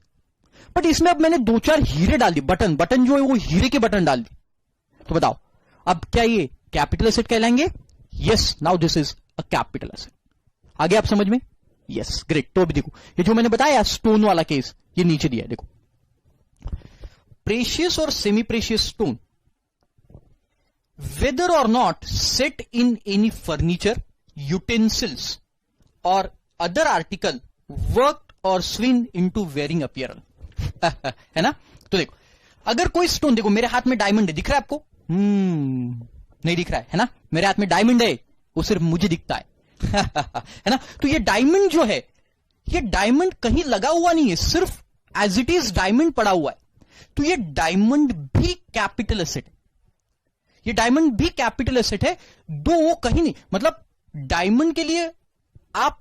बट इसमें अब मैंने दो चार हीरे डाल दिए, बटन जो है वो हीरे के बटन डाल दिए, तो बताओ अब क्या ये कैपिटल एसेट कहलाएंगे? Yes, now this is a capital asset. आगे आप समझ में? Yes, great. तो अभी देखो, ये जो मैंने बताया स्टोन वाला केस, ये नीचे दिया है, देखो प्रेशियस और semi precious stone whether or not set in any furniture, utensils or other article worked or swing into wearing apparel. है ना? तो देखो, अगर कोई स्टोन, देखो मेरे हाथ में डायमंड है, दिख रहा है आपको? नहीं दिख रहा है ना? मेरे हाथ में डायमंड है, वो सिर्फ मुझे दिखता है है ना? तो ये डायमंड जो है, ये डायमंड कहीं लगा हुआ नहीं है, सिर्फ एज इट इज डायमंड पड़ा हुआ है। तो ये डायमंड भी कैपिटल एसेट है, ये डायमंड भी कैपिटल एसेट है, दो वो कहीं नहीं, मतलब डायमंड के लिए आप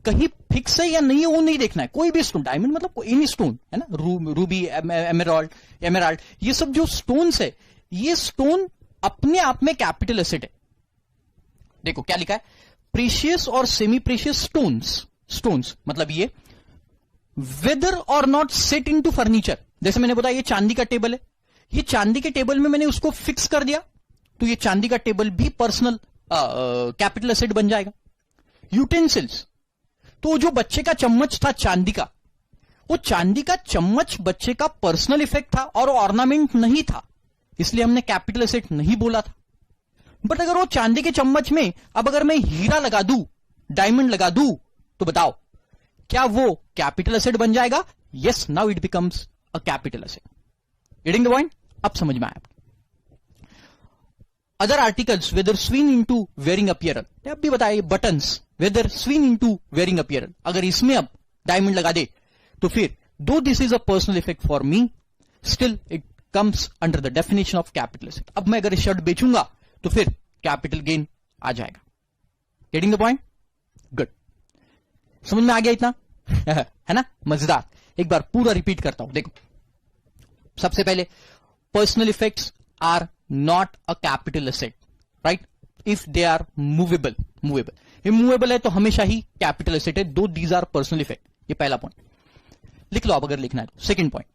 कहीं फिक्स है या नहीं है वो नहीं देखना है। कोई भी स्टोन, डायमंड मतलब एनी स्टोन है ना, रूबी, एमेराल्ड, ये सब जो स्टोन्स है, ये स्टोन अपने आप में कैपिटल एसेट है। देखो क्या लिखा है, प्रीशियस और सेमी प्रीशियस स्टोन्स मतलब ये weather or not set into furniture. जैसे मैंने बताया ये चांदी का टेबल है, ये चांदी के टेबल में मैंने उसको फिक्स कर दिया, तो ये चांदी का टेबल भी पर्सनल कैपिटल एसेट बन जाएगा। यूटेंसिल्स, तो जो बच्चे का चम्मच था चांदी का, वो चांदी का चम्मच बच्चे का पर्सनल इफेक्ट था और ऑर्नामेंट नहीं था, इसलिए हमने कैपिटल एसेट नहीं बोला था। बट अगर वो चांदी के चम्मच में अब अगर मैं हीरा लगा दूं, डायमंड लगा दूं, तो बताओ क्या वो कैपिटल एसेट बन जाएगा? Yes, now it becomes a capital asset. Getting the point? अब समझ में आया। Other articles whether swing into wearing apparel, अब भी बताइए, buttons whether swing into wearing apparel, अगर इसमें अब डायमंड लगा दे तो फिर though this is a personal effect for me, still it comes under the definition of capital asset. अब मैं अगर शर्ट बेचूंगा तो फिर कैपिटल गेन आ जाएगा। Getting the point? गुड, समझ में आ गया इतना? है ना, मजेदार। एक बार पूरा रिपीट करता हूं, देखो। सबसे पहले, personal effects are not a capital asset, right, if they are movable. Immovable है तो हमेशा ही कैपिटल एसेट है, दो दीज आर पर्सनल इफेक्ट। ये पहला पॉइंट लिख लो आप अगर लिखना है तो। सेकंड पॉइंट,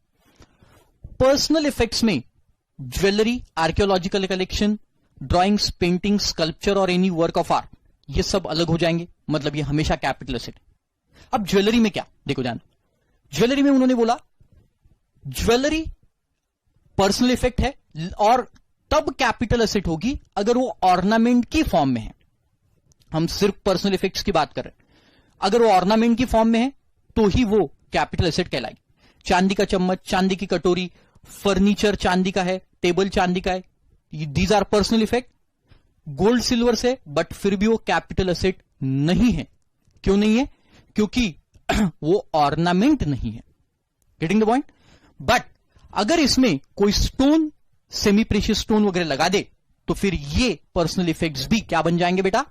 पर्सनल इफेक्ट्स में jewellery, archaeological collection, drawings, painting, sculpture और एनी वर्क ऑफ आर्ट, ये सब अलग हो जाएंगे, मतलब ये हमेशा कैपिटल एसेट है। अब ज्वेलरी में क्या, देखो ध्यान, ज्वेलरी में उन्होंने बोला ज्वेलरी पर्सनल इफेक्ट है और तब कैपिटल एसेट होगी अगर वो ऑर्नामेंट की फॉर्म में है। हम सिर्फ पर्सनल इफेक्ट्स की बात कर रहे हैं, अगर वो ऑर्नामेंट की फॉर्म में है तो ही वो कैपिटल एसेट कहलाएगी। चांदी का चम्मच, चांदी की कटोरी, फर्नीचर चांदी का है, टेबल चांदी का है, these are personal effect. Gold silver से बट फिर भी वो कैपिटल एसेट नहीं है। क्यों नहीं है? क्योंकि वो ऑर्नामेंट नहीं है। Getting the point? बट अगर इसमें कोई स्टोन, सेमी प्रेशियस स्टोन वगैरह लगा दे तो फिर ये पर्सनल इफेक्ट्स भी क्या बन जाएंगे बेटा?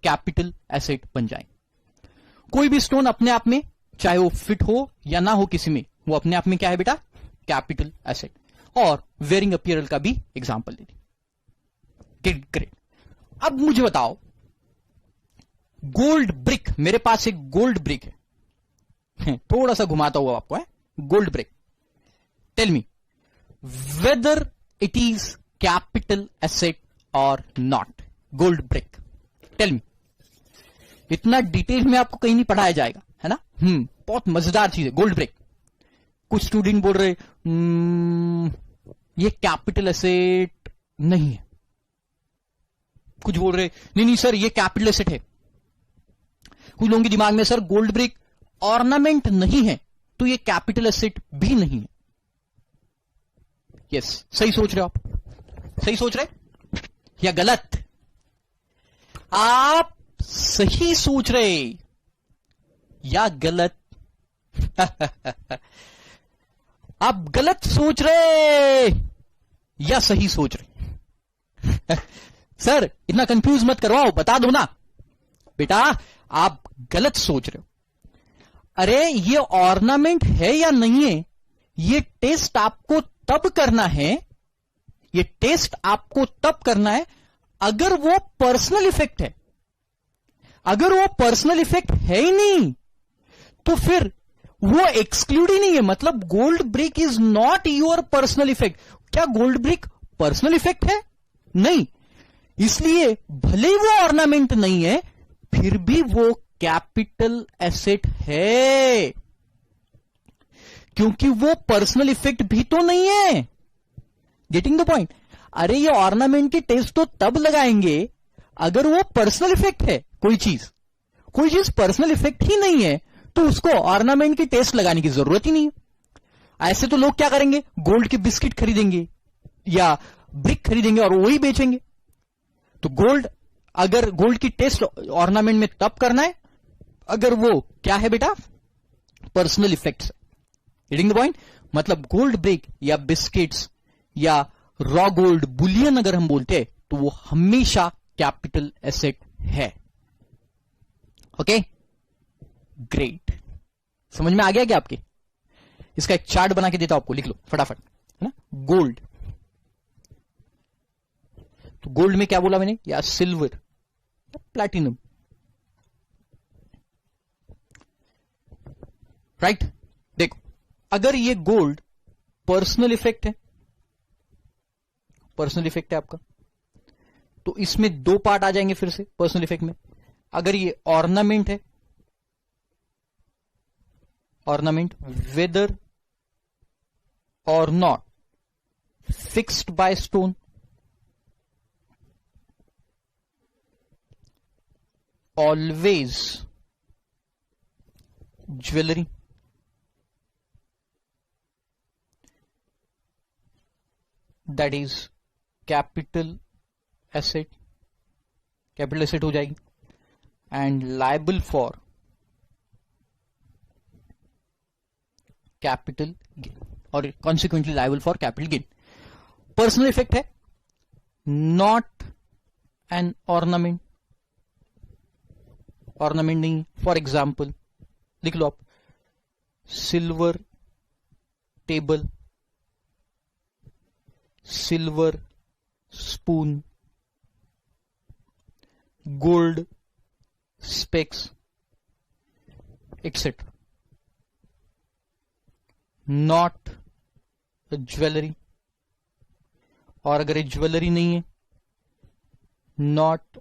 कैपिटल एसेट बन जाएंगे। कोई भी स्टोन अपने आप में, चाहे वो फिट हो या ना हो किसी में, वो अपने आप में क्या है बेटा? Capital asset. और वेयरिंग अपीयरल का भी एग्जांपल दे दी। ग्रेट। अब मुझे बताओ, गोल्ड ब्रिक, मेरे पास एक गोल्ड ब्रिक है, थोड़ा सा घुमाता हुआ आपको है, gold brick. Tell me whether it is capital asset or not. Gold brick, tell me. इतना डिटेल में आपको कहीं नहीं पढ़ाया जाएगा, है ना? बहुत मजेदार चीज है गोल्ड ब्रिक। कुछ स्टूडेंट बोल रहे ये कैपिटल एसेट नहीं है, कुछ बोल रहे नहीं सर ये कैपिटल एसेट है। कुछ लोगों के दिमाग में सर गोल्ड ब्रिक ऑर्नामेंट नहीं है तो ये कैपिटल एसेट भी नहीं है। यस, सही सोच रहे हो आप? सही सोच रहे या गलत? आप सही सोच रहे या गलत? आप गलत सोच रहे या सही सोच रहे? सर इतना कंफ्यूज मत करवाओ, बता दो ना बेटा, आप गलत सोच रहे हो। अरे ये ऑर्नामेंट है या नहीं है, ये टेस्ट आपको तब करना है, ये टेस्ट आपको तब करना है अगर वो पर्सनल इफेक्ट है। अगर वो पर्सनल इफेक्ट है ही नहीं तो फिर वो एक्सक्लूड ही नहीं है, मतलब gold brick is not your personal effect. क्या गोल्ड ब्रिक पर्सनल इफेक्ट है? नहीं। इसलिए भले वो ऑर्नामेंट नहीं है फिर भी वो कैपिटल एसेट है। क्योंकि वो पर्सनल इफेक्ट भी तो नहीं है। Getting the point? अरे ये ऑर्नामेंट की टेस्ट तो तब लगाएंगे अगर वो पर्सनल इफेक्ट है। कोई चीज पर्सनल इफेक्ट ही नहीं है तो उसको ऑर्नामेंट की टेस्ट लगाने की जरूरत ही नहीं है। ऐसे तो लोग क्या करेंगे, गोल्ड के बिस्किट खरीदेंगे या ब्रिक खरीदेंगे और वही बेचेंगे। तो अगर गोल्ड की टेस्ट ऑर्नामेंट में तब करना है अगर वो क्या है बेटा, personal effects. Reading the point? मतलब गोल्ड ब्रिक या बिस्किट्स या रॉ गोल्ड बुलियन अगर हम बोलते हैं तो वो हमेशा कैपिटल एसेट है। Okay, great. समझ में आ गया क्या आपके? इसका एक चार्ट बना के देता हूं आपको, लिख लो फटाफट, है ना। गोल्ड, तो गोल्ड में क्या बोला मैंने, या सिल्वर या प्लैटिनम, राइट। देखो, अगर ये गोल्ड पर्सनल इफेक्ट है, पर्सनल इफेक्ट है आपका, तो इसमें दो पार्ट आ जाएंगे फिर से पर्सनल इफेक्ट में। अगर ये ऑर्नामेंट है, ornament whether or not fixed by stone, always jewellery, that is capital asset, capital asset हो जाएगी, and liable for capital gain, or consequently liable for capital gain. Personal effect है, not an ornament, ornament नहीं। For example लिख लो आप, silver table, silver spoon, gold specs, etcetera. Not jewellery, और अगर ये ज्वेलरी नहीं है, नॉट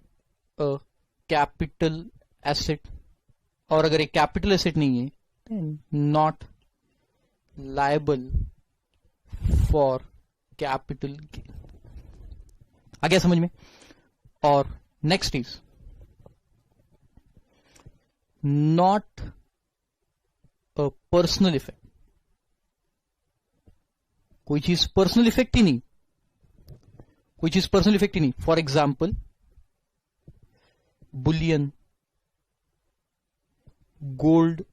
अ कैपिटल एसेट, और अगर ये कैपिटल एसेट नहीं है, not liable for capital gain. आ गया समझ में? और next is not a personal effect, कोई चीज पर्सनल इफेक्ट ही नहीं, कोई चीज पर्सनल इफेक्ट ही नहीं। For example Boolean, gold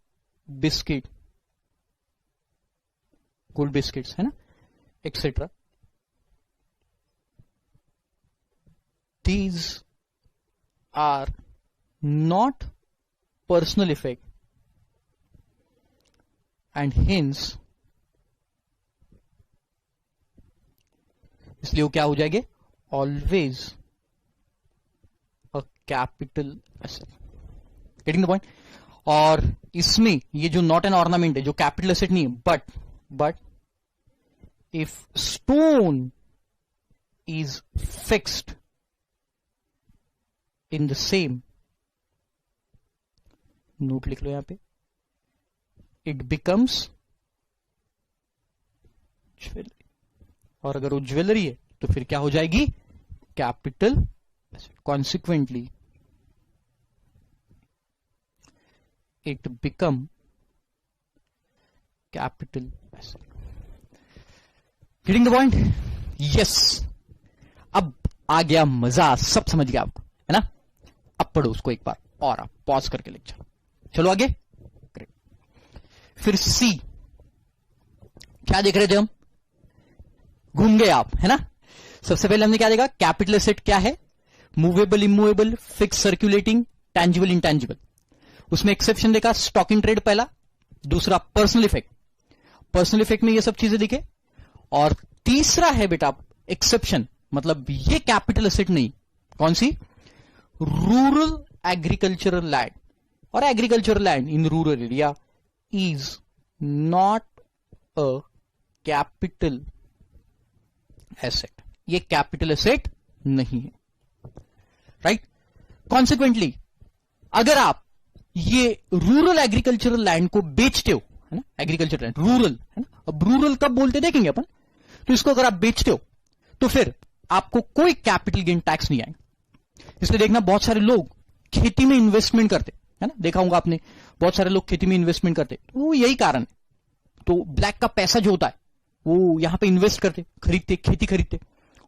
biscuit, gold biscuits है ना, etcetera. These are not personal effect and hence इसलिए वो क्या हो जाएंगे, always a capital asset. Getting the point? और इसमें ये जो नॉट एन ऑर्नामेंट है, जो कैपिटल एसेट नहीं है, but if stone is fixed in the same, note लिख लो यहां पे, इट बिकम्स ज्वेलरी, और अगर वो ज्वेलरी है तो फिर क्या हो जाएगी, capital asset. Consequently it become capital asset. Getting the point? Yes, अब आ गया मजा, सब समझ गया आपको, है ना। अब पढ़ो उसको एक बार और, आप पॉज करके लिख चलो। चलो आगे। ग्रेट। फिर सी, क्या देख रहे थे हम, घूम गए आप, है ना। सबसे पहले हमने क्या देखा, कैपिटल एसेट क्या है, movable immovable, fix circulating, tangible intangible. उसमें एक्सेप्शन देखा, स्टॉक इन ट्रेड पहला, दूसरा पर्सनल इफेक्ट, पर्सनल इफेक्ट में ये सब चीजें दिखे, और तीसरा है बेटा एक्सेप्शन, मतलब ये कैपिटल एसेट नहीं, कौन सी, रूरल एग्रीकल्चरल लैंड, और agricultural land in rural area is not a capital asset, ये कैपिटल एसेट नहीं है, राइट। कॉन्सिक्वेंटली अगर आप ये रूरल एग्रीकल्चरल लैंड को बेचते हो, है है ना, एग्रीकल्चर लैंड, रूरल है ना। अब रूरल कब बोलते देखेंगे अपन। तो इसको अगर आप बेचते हो तो फिर आपको कोई कैपिटल गेन टैक्स नहीं आएगा। इसलिए देखना बहुत सारे लोग खेती में इन्वेस्टमेंट करते है ना, देखा होगा आपने, बहुत सारे लोग खेती में इन्वेस्टमेंट करते, वो यही कारण है। तो ब्लैक का पैसा जो होता है वो यहां पे इन्वेस्ट करते, खरीदते, खेती खरीदते,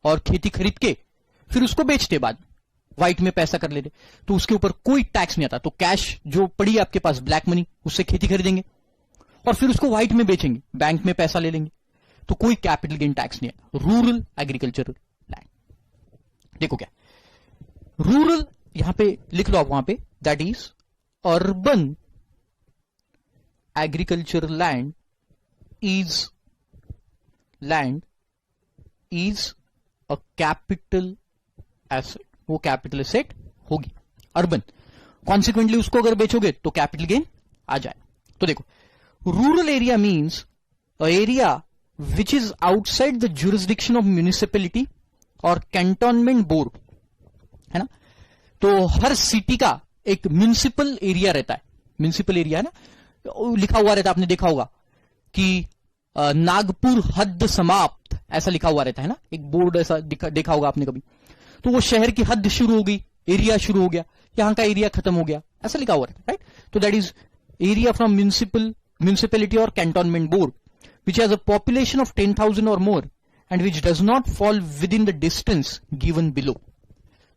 और खेती खरीद के फिर उसको बेचते, बाद में व्हाइट में पैसा कर लेते, तो उसके ऊपर कोई टैक्स नहीं आता। तो कैश जो पड़ी है आपके पास, ब्लैक मनी, उससे खेती खरीदेंगे और फिर उसको व्हाइट में बेचेंगे, बैंक में पैसा ले लेंगे, तो कोई कैपिटल गेन टैक्स नहीं है। रूरल एग्रीकल्चरल लैंड, देखो क्या रूरल यहां पे लिख लो आप वहां पे, that is urban agricultural land is a capital asset, वो कैपिटल एसेट होगी अर्बन। कॉन्सिक्वेंटली उसको अगर बेचोगे तो कैपिटल गेन आ जाए। तो देखो, rural area means a area which is outside the jurisdiction of municipality or cantonment board, है ना। तो हर सिटी का एक म्यूनिसिपल एरिया रहता है, म्यूनिसिपल एरिया है ना, लिखा हुआ रहता है, आपने देखा होगा कि नागपुर हद समाप्त, ऐसा लिखा हुआ रहता है ना, एक बोर्ड ऐसा देखा होगा आपने कभी। तो वो शहर की हद शुरू हो गई, एरिया शुरू हो गया, यहां का एरिया खत्म हो गया, ऐसा लिखा हुआ रहता है, राइट। तो that is area from municipality or cantonment board which has a population of 10,000 or more and which does not fall within the distance given below।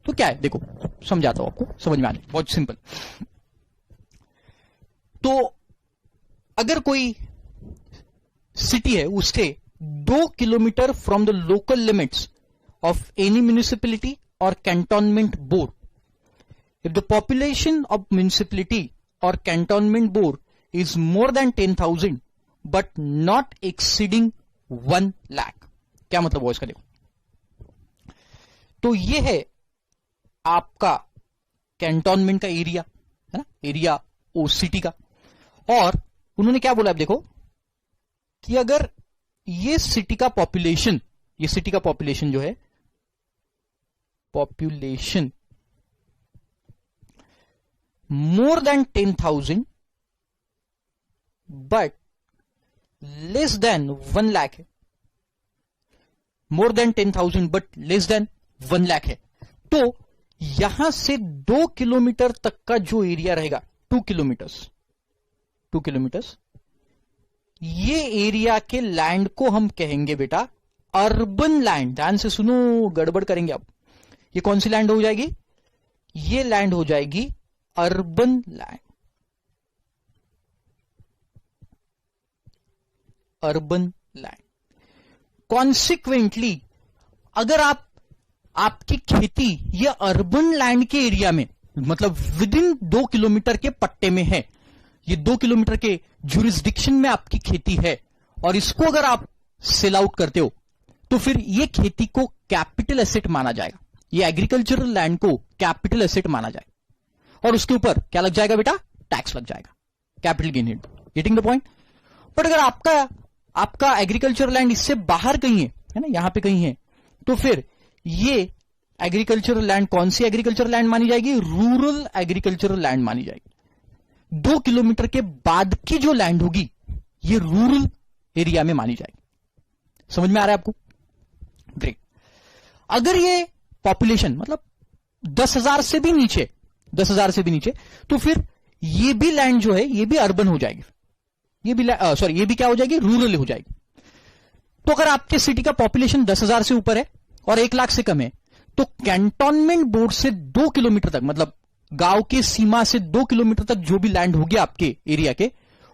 तो क्या है, देखो समझाता हूं आपको, समझ में आ जाए, बहुत सिंपल। तो अगर कोई सिटी है, उससे 2 kilometre from the local limits of any municipality or cantonment board, if the population of municipality or cantonment board is more than 10,000 but not exceeding 1 lakh. क्या मतलब हुआ इसका, देखो। तो ये है आपका कैंटोनमेंट का एरिया, है ना, एरिया ओ सिटी का। और उन्होंने क्या बोला, आप देखो कि अगर ये सिटी का पॉपुलेशन, ये सिटी का पॉपुलेशन जो है, population more than 10,000 but less than 1 lakh है, more than 10,000 but less than 1 lakh है, तो यहां से 2 किलोमीटर तक का जो एरिया रहेगा, 2 किलोमीटर्स, ये एरिया के लैंड को हम कहेंगे बेटा अर्बन लैंड। ध्यान से सुनो, गड़बड़ करेंगे अब। ये कौन सी लैंड हो जाएगी, ये लैंड हो जाएगी urban land, urban land. Consequently अगर आपकी खेती ये अर्बन लैंड के एरिया में, मतलब विद इन 2 किलोमीटर के पट्टे में है, ये 2 किलोमीटर के ज्यूरिसडिक्शन में आपकी खेती है, और इसको अगर आप सेल आउट करते हो तो फिर ये खेती को कैपिटल एसेट माना जाएगा, ये एग्रीकल्चरल लैंड को कैपिटल एसेट माना जाएगा, और उसके ऊपर क्या लग जाएगा बेटा, टैक्स लग जाएगा, capital gain hit. Getting the point. But अगर आपका एग्रीकल्चर लैंड इससे बाहर कहीं है ना, यहां पे कहीं है, तो फिर ये एग्रीकल्चरल लैंड कौन सी एग्रीकल्चरल लैंड मानी जाएगी, रूरल एग्रीकल्चरल लैंड मानी जाएगी। 2 किलोमीटर के बाद की जो लैंड होगी ये रूरल एरिया में मानी जाएगी। समझ में आ रहा है आपको, ग्रेट। अगर ये पॉपुलेशन मतलब 10,000 से भी नीचे, 10,000 से भी नीचे, तो फिर ये भी लैंड जो है ये भी अर्बन हो जाएगी, ये भी ये भी क्या हो जाएगी, रूरल हो जाएगी। तो अगर आपके सिटी का पॉपुलेशन 10,000 से ऊपर है और 1 लाख से कम है, तो कैंटोनमेंट बोर्ड से 2 किलोमीटर तक, मतलब गांव के सीमा से 2 किलोमीटर तक जो भी लैंड होगी आपके एरिया के,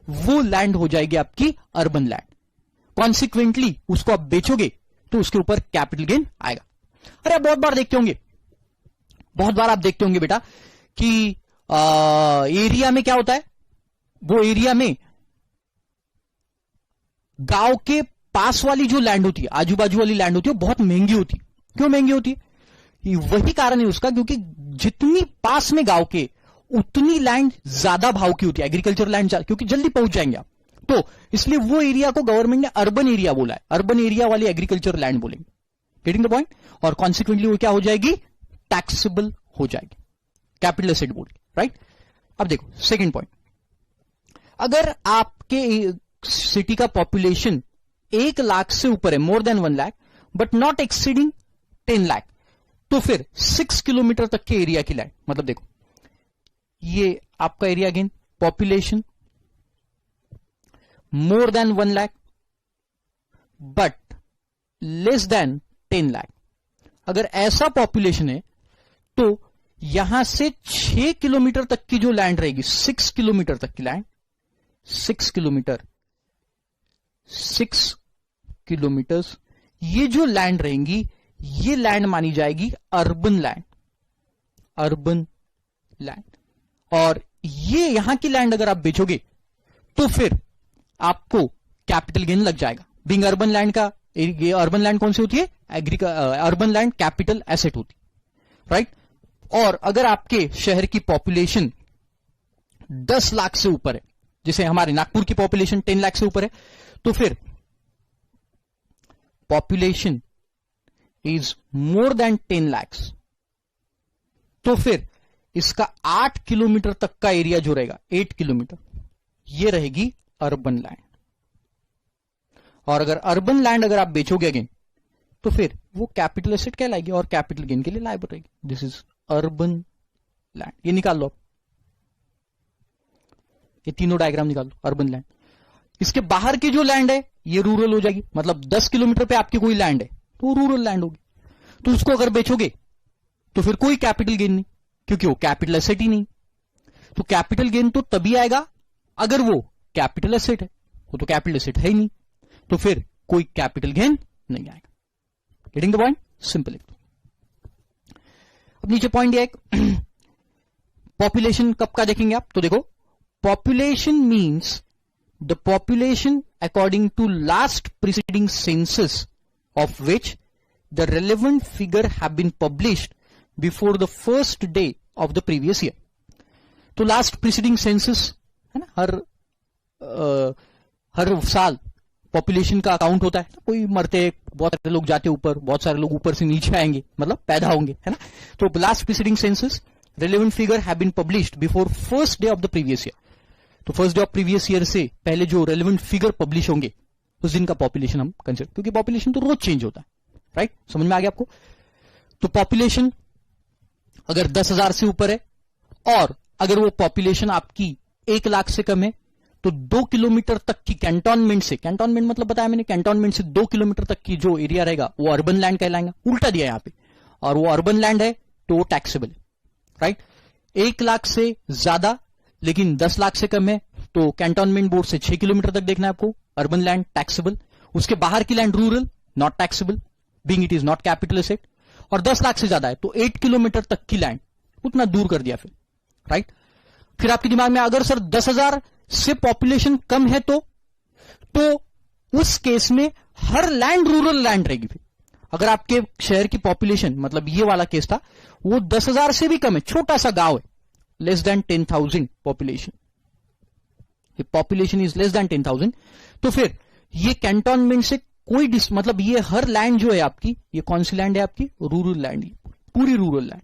वो लैंड हो जाएगी आपकी अर्बन लैंड। कॉन्सिक्वेंटली उसको आप बेचोगे तो उसके ऊपर कैपिटल गेन आएगा। अरे आप बहुत बार देखते होंगे, बहुत बार आप देखते होंगे बेटा कि एरिया में क्या होता है, वो एरिया में गांव के पास वाली जो लैंड होती है, आजू बाजू वाली लैंड होती है, वो बहुत महंगी होती है। क्यों महंगी होती है, वही कारण है उसका, क्योंकि जितनी पास में गांव के उतनी लैंड ज्यादा भाव की होती है, एग्रीकल्चर लैंड, क्योंकि जल्दी पहुंच जाएंगे आप, तो इसलिए वो एरिया को गवर्नमेंट ने अर्बन एरिया बोला है, अर्बन एरिया वाली एग्रीकल्चर लैंड बोलेंगे। Getting the point. और कॉन्सिक्वेंटली वो क्या हो जाएगी, टैक्सेबल हो जाएगी, कैपिटल एसेट बोलेंगे, राइट। अब देखो सेकेंड पॉइंट, अगर आपके सिटी का पॉपुलेशन 1 लाख से ऊपर है, more then 1 lakh, but not exceeding 10 lakh, तो फिर 6 किलोमीटर तक के एरिया की लैंड, मतलब देखो ये आपका area again, population more then 1 lakh but less then 10 lakh. अगर ऐसा पॉपुलेशन है तो यहां से 6 किलोमीटर तक की जो लैंड रहेगी, 6 किलोमीटर तक की लैंड, 6 किलोमीटर, 6 किलोमीटर्स, ये जो लैंड रहेंगी ये लैंड मानी जाएगी अर्बन लैंड, अर्बन लैंड। और ये यहां की लैंड अगर आप बेचोगे तो फिर आपको कैपिटल गेन लग जाएगा। बीइंग अर्बन लैंड का, ये अर्बन लैंड कौन सी होती है, अर्बन लैंड कैपिटल एसेट होती, राइट। और अगर आपके शहर की पॉपुलेशन 10 लाख से ऊपर है, जैसे हमारे नागपुर की पॉपुलेशन 10 लाख से ऊपर है, तो फिर population is more then 10 lakh, तो फिर इसका 8 किलोमीटर तक का एरिया जो रहेगा, 8 किलोमीटर, ये रहेगी अर्बन लैंड। और अगर अर्बन लैंड अगर आप बेचोगे अगेन तो फिर वो कैपिटल एसेट कहलाएगी और कैपिटल गेन के लिए लायबल रहेगी। This is urban land. ये निकाल लो आप, ये तीनों डायग्राम निकाल लो, अर्बन लैंड। इसके बाहर की जो लैंड है ये रूरल हो जाएगी, मतलब 10 किलोमीटर पे आपकी कोई लैंड है तो रूरल लैंड होगी। तो उसको अगर बेचोगे तो फिर कोई कैपिटल गेन नहीं, क्योंकि वो कैपिटल एसेट ही नहीं। तो कैपिटल गेन तो तभी आएगा अगर वो कैपिटल एसेट है, वो तो कैपिटल एसेट है ही नहीं, तो फिर कोई कैपिटल गेन नहीं आएगा। Getting the point? सिंपल। अब नीचे पॉइंट दिया एक, पॉपुलेशन कब का देखेंगे आप, तो देखो population means the population according to last preceding census of which the relevant figure have been published before the first day of the previous year. तो लास्ट प्रीसीडिंग सेंसस है ना, हर साल पॉपुलेशन का अकाउंट होता है, कोई मरते, बहुत सारे लोग जाते ऊपर, बहुत सारे लोग ऊपर से नीचे आएंगे, मतलब पैदा होंगे, है ना। तो last preceding census relevant figure have been published before first day of the previous year. तो first day of previous year से पहले जो रेलेवेंट फिगर पब्लिश होंगे उस दिन का पॉपुलेशन हम कंसिडर, क्योंकि पॉपुलेशन तो रोज चेंज होता है, राइट। समझ में आ गया आपको? तो पॉपुलेशन अगर 10,000 से ऊपर है और अगर वो पॉपुलेशन आपकी 1 लाख से कम है तो 2 किलोमीटर तक की कैंटोनमेंट से, कैंटोनमेंट मतलब बताया मैंने, कैंटोनमेंट से 2 किलोमीटर तक की जो एरिया रहेगा वो अर्बन लैंड कहलाएगा। उल्टा दिया यहां पे, और वो अर्बन लैंड है तो वो टैक्सेबल है, राइट। 1 लाख से ज्यादा लेकिन 10 लाख से कम है तो कैंटोनमेंट बोर्ड से 6 किलोमीटर तक देखना है आपको, अर्बन लैंड टैक्सेबल। उसके बाहर की land rural, not taxable being it is not capital asset. और 10 लाख से ज्यादा है तो 8 किलोमीटर तक की लैंड उतना दूर कर दिया फिर, राइट। फिर आपके दिमाग में अगर सर 10,000 से पॉपुलेशन कम है तो उस केस में हर लैंड रूरल लैंड रहेगी। फिर अगर आपके शहर की पॉपुलेशन, मतलब ये वाला केस था, वो 10,000 से भी कम है, छोटा सा गांव है, less than 10,000 population, population is less than 10,000, तो फिर ये कैंटोनमेंट से कोई मतलब ये हर लैंड जो है आपकी, ये कौन सी लैंड है आपकी, रूरल लैंड, पूरी रूरल लैंड,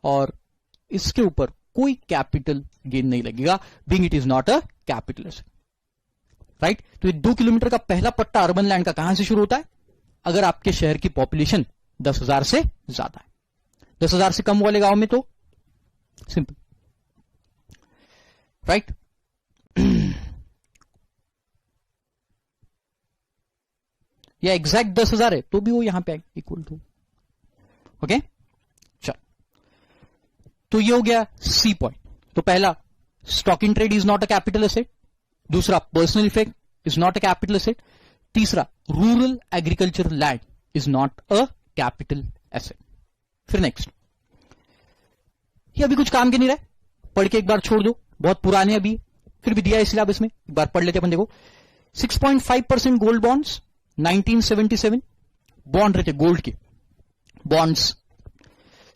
और इसके ऊपर कोई कैपिटल गेन नहीं लगेगा, being it is not a capital asset, right. तो ये 2 किलोमीटर का पहला पट्टा अर्बन लैंड का कहां से शुरू होता है, अगर आपके शहर की पॉपुलेशन 10,000 से ज्यादा है। 10,000 से कम वाले गांव में तो सिंपल, राइट। या एग्जैक्ट 10,000 है तो भी वो यहां पे आएगा इक्वल टू, ओके। चल, तो ये हो गया सी पॉइंट। तो पहला, stock in trade is not a capital asset. दूसरा, personal effect is not a capital asset. तीसरा, rural agriculture land is not a capital asset. फिर नेक्स्ट, ये अभी कुछ काम के नहीं रहा, पढ़ के एक बार छोड़ दो, बहुत पुराने अभी, फिर भी दिया है सिलेबस में, एक बार पढ़ लेते अपन। देखो, 6.5% गोल्ड बॉन्ड्स 1977 बॉन्ड रहते गोल्ड के बॉन्ड्स,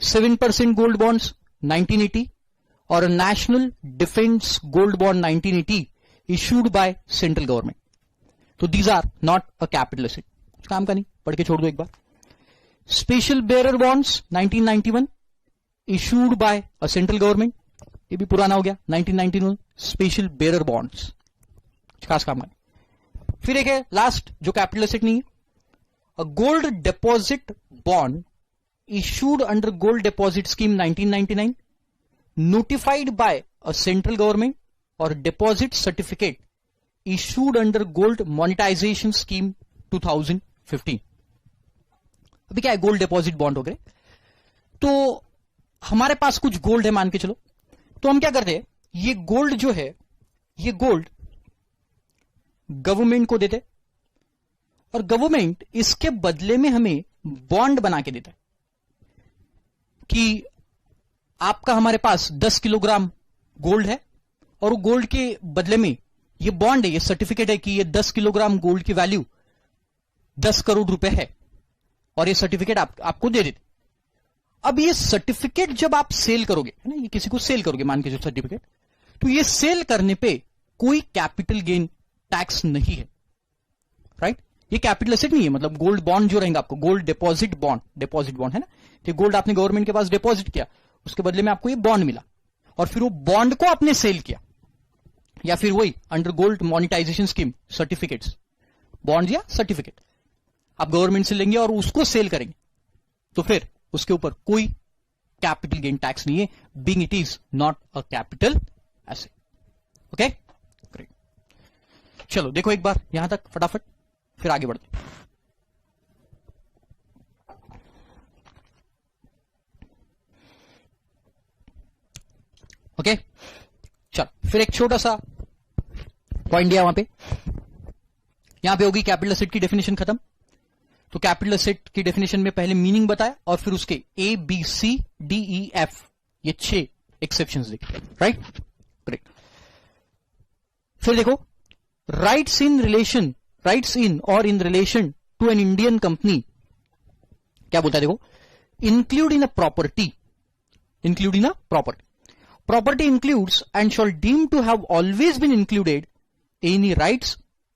7% गोल्ड बॉन्ड्स 1980 और national defence gold bond 1980 issued by central government. तो these are not a capital asset, काम का नहीं, पढ़ के छोड़ दो एक बार। Special bearer bonds 1991 issued by a central government, ये भी पुराना हो गया, 1991 स्पेशल बेरर बॉन्ड्स, खास काम आने। फिर एक है लास्ट जो कैपिटल एसेट नहीं है, a gold deposit bond issued under gold deposit scheme 1999, notified by a central government, or deposit certificate issued under gold monetization scheme 2015। अभी क्या है, गोल्ड डिपॉजिट बॉन्ड हो गए। तो हमारे पास कुछ गोल्ड है मान के चलो, तो हम क्या करते हैं, ये गोल्ड जो है, ये गोल्ड गवर्नमेंट को देते, और गवर्नमेंट इसके बदले में हमें बॉन्ड बना के देता है कि आपका हमारे पास 10 किलोग्राम गोल्ड है, और वो गोल्ड के बदले में ये बॉन्ड है, ये सर्टिफिकेट है कि ये 10 किलोग्राम गोल्ड की वैल्यू 10 करोड़ रुपए है, और ये सर्टिफिकेट आपको दे देते। अब ये सर्टिफिकेट जब आप सेल करोगे, है ना, ये किसी को सेल करोगे मान के जो सर्टिफिकेट, तो ये सेल करने पे कोई कैपिटल गेन टैक्स नहीं है, राइट। ये कैपिटल एसेट नहीं है, मतलब गोल्ड बॉन्ड जो रहेगा आपको, गोल्ड डिपॉजिट बॉन्ड है ना, तो गोल्ड आपने गवर्नमेंट के पास डिपॉजिट किया, उसके बदले में आपको ये बॉन्ड मिला, और फिर वो बॉन्ड को आपने सेल किया, या फिर वही under gold monetisation scheme certificates, bond या सर्टिफिकेट आप गवर्नमेंट से लेंगे और उसको सेल करेंगे, तो फिर उसके ऊपर कोई कैपिटल गेन टैक्स नहीं है, being it is not a capital asset. Okay, great. चलो देखो एक बार यहां तक फटाफट, फिर आगे बढ़ते। ओके, चलो फिर एक छोटा सा पॉइंट दिया वहां पे, यहां पे होगी कैपिटल एसेट की डेफिनेशन खत्म। तो कैपिटल एसेट की डेफिनेशन में पहले मीनिंग बताया, और फिर उसके A B C D E F ये 6 एक्सेप्शंस देखे, राइट, ग्रेट। फिर देखो, राइट्स इन और in relation to an Indian company, क्या बोलता है देखो, include in a property, property includes and shall deem to have always been included any rights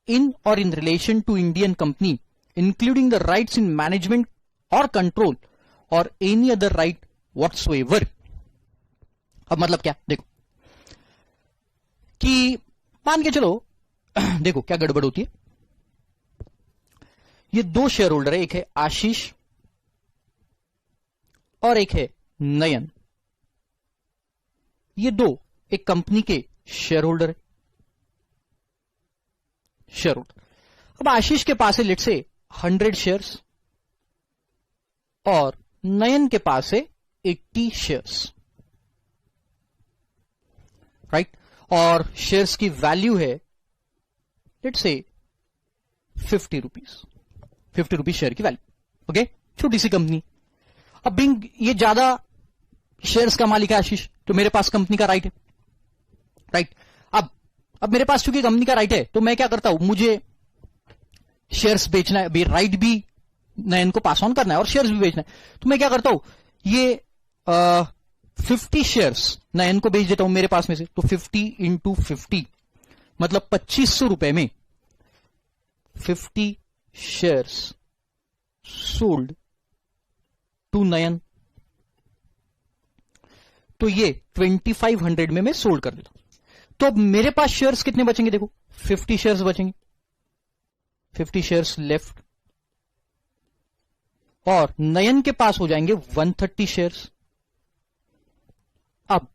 in or in relation to Indian company, including the rights in management or control or any other right whatsoever। अब मतलब क्या, देखो कि मान के चलो, देखो क्या गड़बड़ होती है, ये 2 शेयर होल्डर है, एक है आशीष और एक है नयन, ये 2 एक कंपनी के शेयर होल्डर है, शेयर होल्डर। अब आशीष के पास है लेट से 100 शेयर्स, और नयन के पास है 80 शेयर्स, राइट, और शेयर्स की वैल्यू है लेट से 50 रुपीज शेयर की वैल्यू। ओके, छोटी सी कंपनी। अब बिंग ये ज्यादा शेयर्स का मालिक है आशीष, तो मेरे पास कंपनी का राइट है, राइट। अब मेरे पास चूंकि कंपनी का राइट है, तो मैं क्या करता हूं, मुझे शेयर्स बेचना है, राइट भी नयन को पास ऑन करना है और शेयर्स भी बेचना है, तो मैं क्या करता हूं, ये 50 शेयर्स नयन को बेच देता हूं मेरे पास में से, तो 50 इंटू 50 मतलब 2500 रुपए में 50 शेयर्स सोल्ड टू नयन, तो ये 2500 में मैं सोल्ड कर देता हूं। तो अब मेरे पास शेयर्स कितने बचेंगे, देखो 50 शेयर्स बचेंगे, 50 शेयर्स लेफ्ट, और नयन के पास हो जाएंगे 130 शेयर्स। अब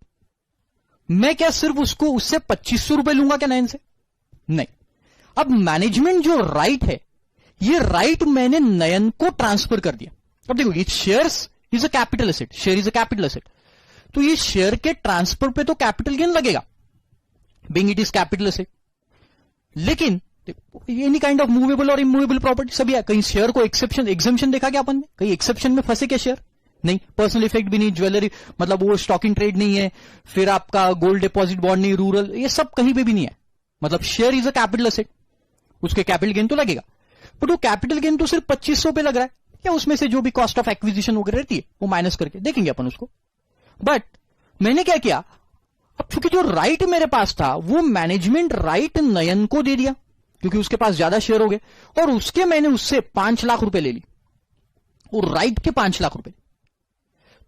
मैं क्या सिर्फ उससे 2500 रुपए लूंगा क्या नयन से? नहीं। अब मैनेजमेंट जो राइट है, ये राइट मैंने नयन को ट्रांसफर कर दिया। अब देखो, ये shares is a capital asset, share is a capital asset, तो ये शेयर के ट्रांसफर पे तो कैपिटल गेन लगेगा, being it is capital asset. लेकिन एनी काइंड ऑफ मूवेबल और इमूवेबल प्रॉपर्टी सभी है, कहीं शेयर को एग्जेम्पशन देखा क्या अपन ने, कहीं एक्सेप्शन में फंसे क्या शेयर? नहीं। पर्सनल इफेक्ट भी नहीं, ज्वेलरी मतलब वो स्टॉक इन ट्रेड नहीं है, फिर आपका गोल्ड डिपॉजिट बॉन्ड नहीं, रूरल, ये सब कहीं पे भी नहीं है। मतलब share is a capital asset, उसके कैपिटल गेन तो लगेगा, बट वो कैपिटल गेन तो सिर्फ 2500 पे लग रहा है, या उसमें से जो भी कॉस्ट ऑफ एक्विजिशन वगैरह रहती है वो माइनस करके देखेंगे अपन उसको। बट मैंने क्या किया, अब चूंकि जो राइट मेरे पास था वो मैनेजमेंट राइट नयन को दे दिया, क्योंकि उसके पास ज्यादा शेयर हो गए, और उसके मैंने उससे 5 लाख रुपए ले ली, और राइट के 5 लाख रुपए,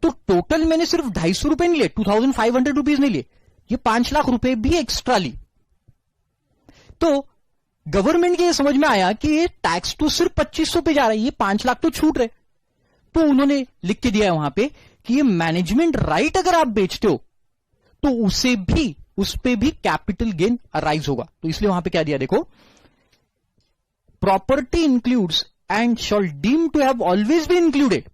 तो टोटल मैंने सिर्फ 250 रुपए नहीं लिए, 2500 रुपीज नहीं लिए, ये 5 लाख रुपए भी एक्स्ट्रा ली। तो गवर्नमेंट के ये समझ में आया कि ये टैक्स तो सिर्फ 2500 पे जा रहा है, ये 5 लाख तो छूट रहे, तो उन्होंने लिख के दिया है वहां पे कि ये मैनेजमेंट राइट अगर आप बेचते हो तो उस पे भी कैपिटल गेन अराइज होगा। तो इसलिए वहां पे क्या दिया देखो, property includes and shall deem to have always be included,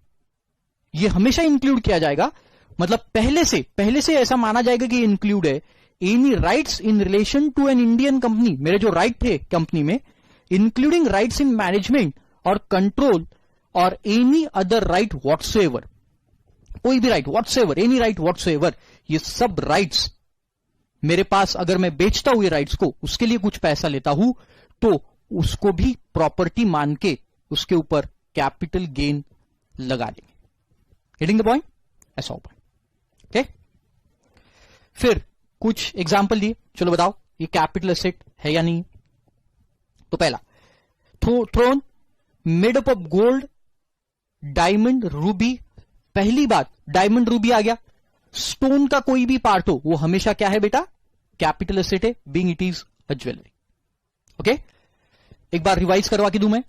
ये हमेशा इंक्लूड किया जाएगा, मतलब पहले से ऐसा माना जाएगा कि इंक्लूड है, any rights in relation to an Indian company, मेरे जो राइट थे कंपनी में, इंक्लूडिंग राइट्स इन मैनेजमेंट और कंट्रोल और एनी अदर राइट व्हाटसोएवर, कोई भी right whatsoever, any right whatsoever, ये सब राइट्स मेरे पास, अगर मैं बेचता हूं ये राइट्स को, उसके लिए कुछ पैसा लेता हूं, तो उसको भी प्रॉपर्टी मान के उसके ऊपर कैपिटल गेन लगा देंगे। Getting the point? ऐसा हो पॉइंट। ओके, फिर कुछ एग्जाम्पल दिए, चलो बताओ ये कैपिटल एसेट है या नहीं। तो पहला, throne made up of gold, diamond, ruby, पहली बात डायमंड रूबी आ गया, स्टोन का कोई भी पार्ट हो वो हमेशा क्या है बेटा, कैपिटल एसेट है, being it is a jewellery. Okay, एक बार रिवाइज करवा के दूं मैं,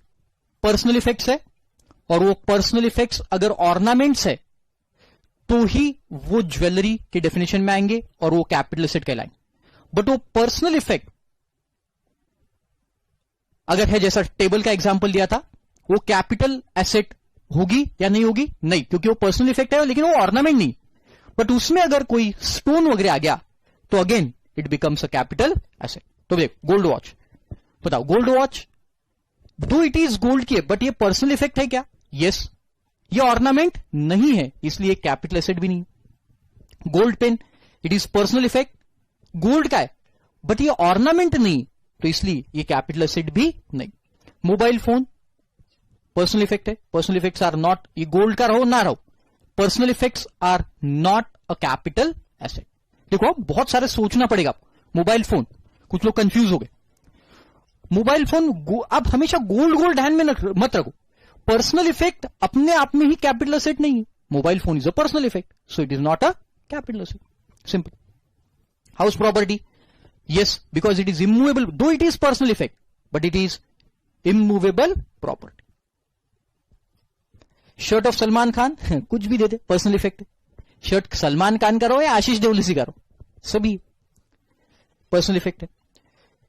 पर्सनल इफेक्ट्स है, और वो पर्सनल इफेक्ट्स अगर ऑर्नामेंट्स है तो ही वो ज्वेलरी के डेफिनेशन में आएंगे और वो कैपिटल एसेट कहलाएंगे। बट वो पर्सनल इफेक्ट अगर है, जैसा टेबल का एग्जांपल दिया था, वो कैपिटल एसेट होगी या नहीं होगी? नहीं, क्योंकि वो पर्सनल इफेक्ट है, लेकिन वो ऑर्नामेंट नहीं। बट उसमें अगर कोई स्टोन वगैरह आ गया तो again it becomes a capital asset. तो देख, गोल्ड वॉच, बताओ गोल्ड वॉच दो इट इज गोल्ड की है, बट ये पर्सनल इफेक्ट है क्या? यस। ये ऑर्नामेंट नहीं है, इसलिए कैपिटल एसेट भी नहीं। Gold pen, it is personal effect, gold का है, बट ये ऑर्नामेंट नहीं, तो इसलिए ये कैपिटल एसेट भी नहीं। मोबाइल फोन पर्सनल इफेक्ट है, पर्सनल इफेक्ट्स आर नॉट, ये गोल्ड का रहो ना रहो, personal effects are not a capital asset. देखो बहुत सारे सोचना पड़ेगा। मोबाइल फोन, कुछ लोग कंफ्यूज हो गए, मोबाइल फोन आप हमेशा गोल्ड ध्यान में मत रखो, पर्सनल इफेक्ट अपने आप में ही कैपिटल एसेट नहीं है, mobile phone is a personal effect, so it is not a capital asset, simple. House property, yes, because it is immovable, though it is personal effect, but it is immovable property. Shirt of Salman Khan, कुछ भी दे दे, personal effect. Shirt Salman Khan का रहो या आशीष देओल का रहो, सभी पर्सनल इफेक्ट है।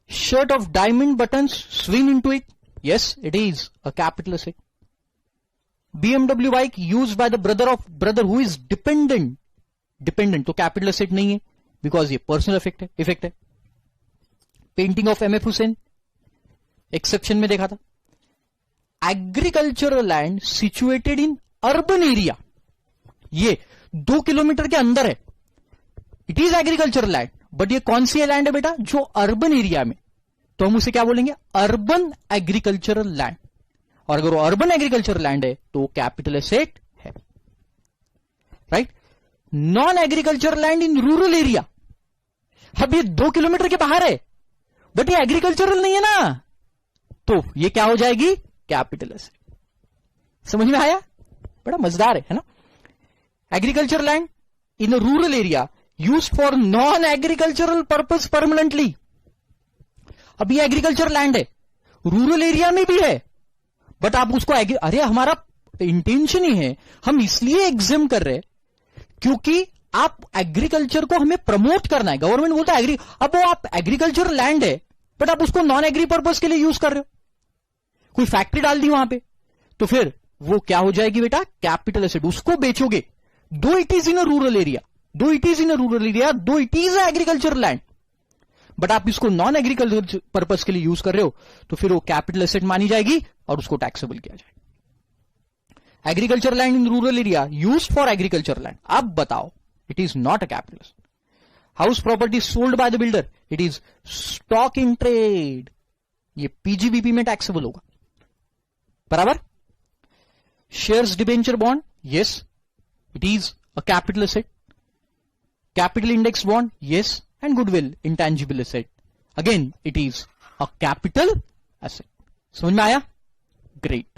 Shirt of diamond buttons swing into it, yes it is a capital asset. BMW bike used by the brother who is dependent, तो कैपिटल एसेट नहीं है, बिकॉज ये पर्सनल इफेक्ट है। Painting of MF Husain, exception में देखा था। Agricultural land situated in urban area, ये 2 kilometre के अंदर है, it is agricultural land, but ये कौन सी लैंड है बेटा? जो अर्बन एरिया में, तो हम उसे क्या बोलेंगे? Urban agricultural land. और अगर वो अर्बन एग्रीकल्चरल लैंड है तो कैपिटल एसेट है, right. Non agricultural land in rural area, अब ये 2 किलोमीटर के बाहर है, बट ये एग्रीकल्चरल नहीं है ना, तो ये क्या हो जाएगी? Capital asset. समझ में आया? बड़ा मजेदार है ना। Agriculture land in rural area use for non agricultural purpose permanently. अब ये एग्रीकल्चर लैंड है, रूरल एरिया में भी है, बट आप उसको अरे हमारा इंटेंशन ही है, हम इसलिए एग्जाम कर रहे क्योंकि आप एग्रीकल्चर को हमें प्रमोट करना है। गवर्नमेंट बोलता है अब वो आप एग्रीकल्चर लैंड है, बट आप उसको नॉन एग्री पर्पस के लिए यूज कर रहे हो, कोई फैक्ट्री डाल दी वहां पे, तो फिर वो क्या हो जाएगी बेटा? Capital asset. उसको बेचोगे, though it is in a rural area, though it is agriculture land, but आप इसको नॉन एग्रीकल्चर पर्पस के लिए यूज कर रहे हो, तो फिर वो कैपिटल एसेट मानी जाएगी और उसको टैक्सेबल किया जाएगा। Agriculture land in rural area use for agriculture land, अब बताओ, it is not a capital asset. House property sold by the builder, it is stock in trade, ये PGBP में टैक्सेबल होगा, बराबर। Shares debenture bond, yes it is a capital asset. Capital index bond, yes, and goodwill intangible asset, again it is a capital asset. समझ में आया? Great.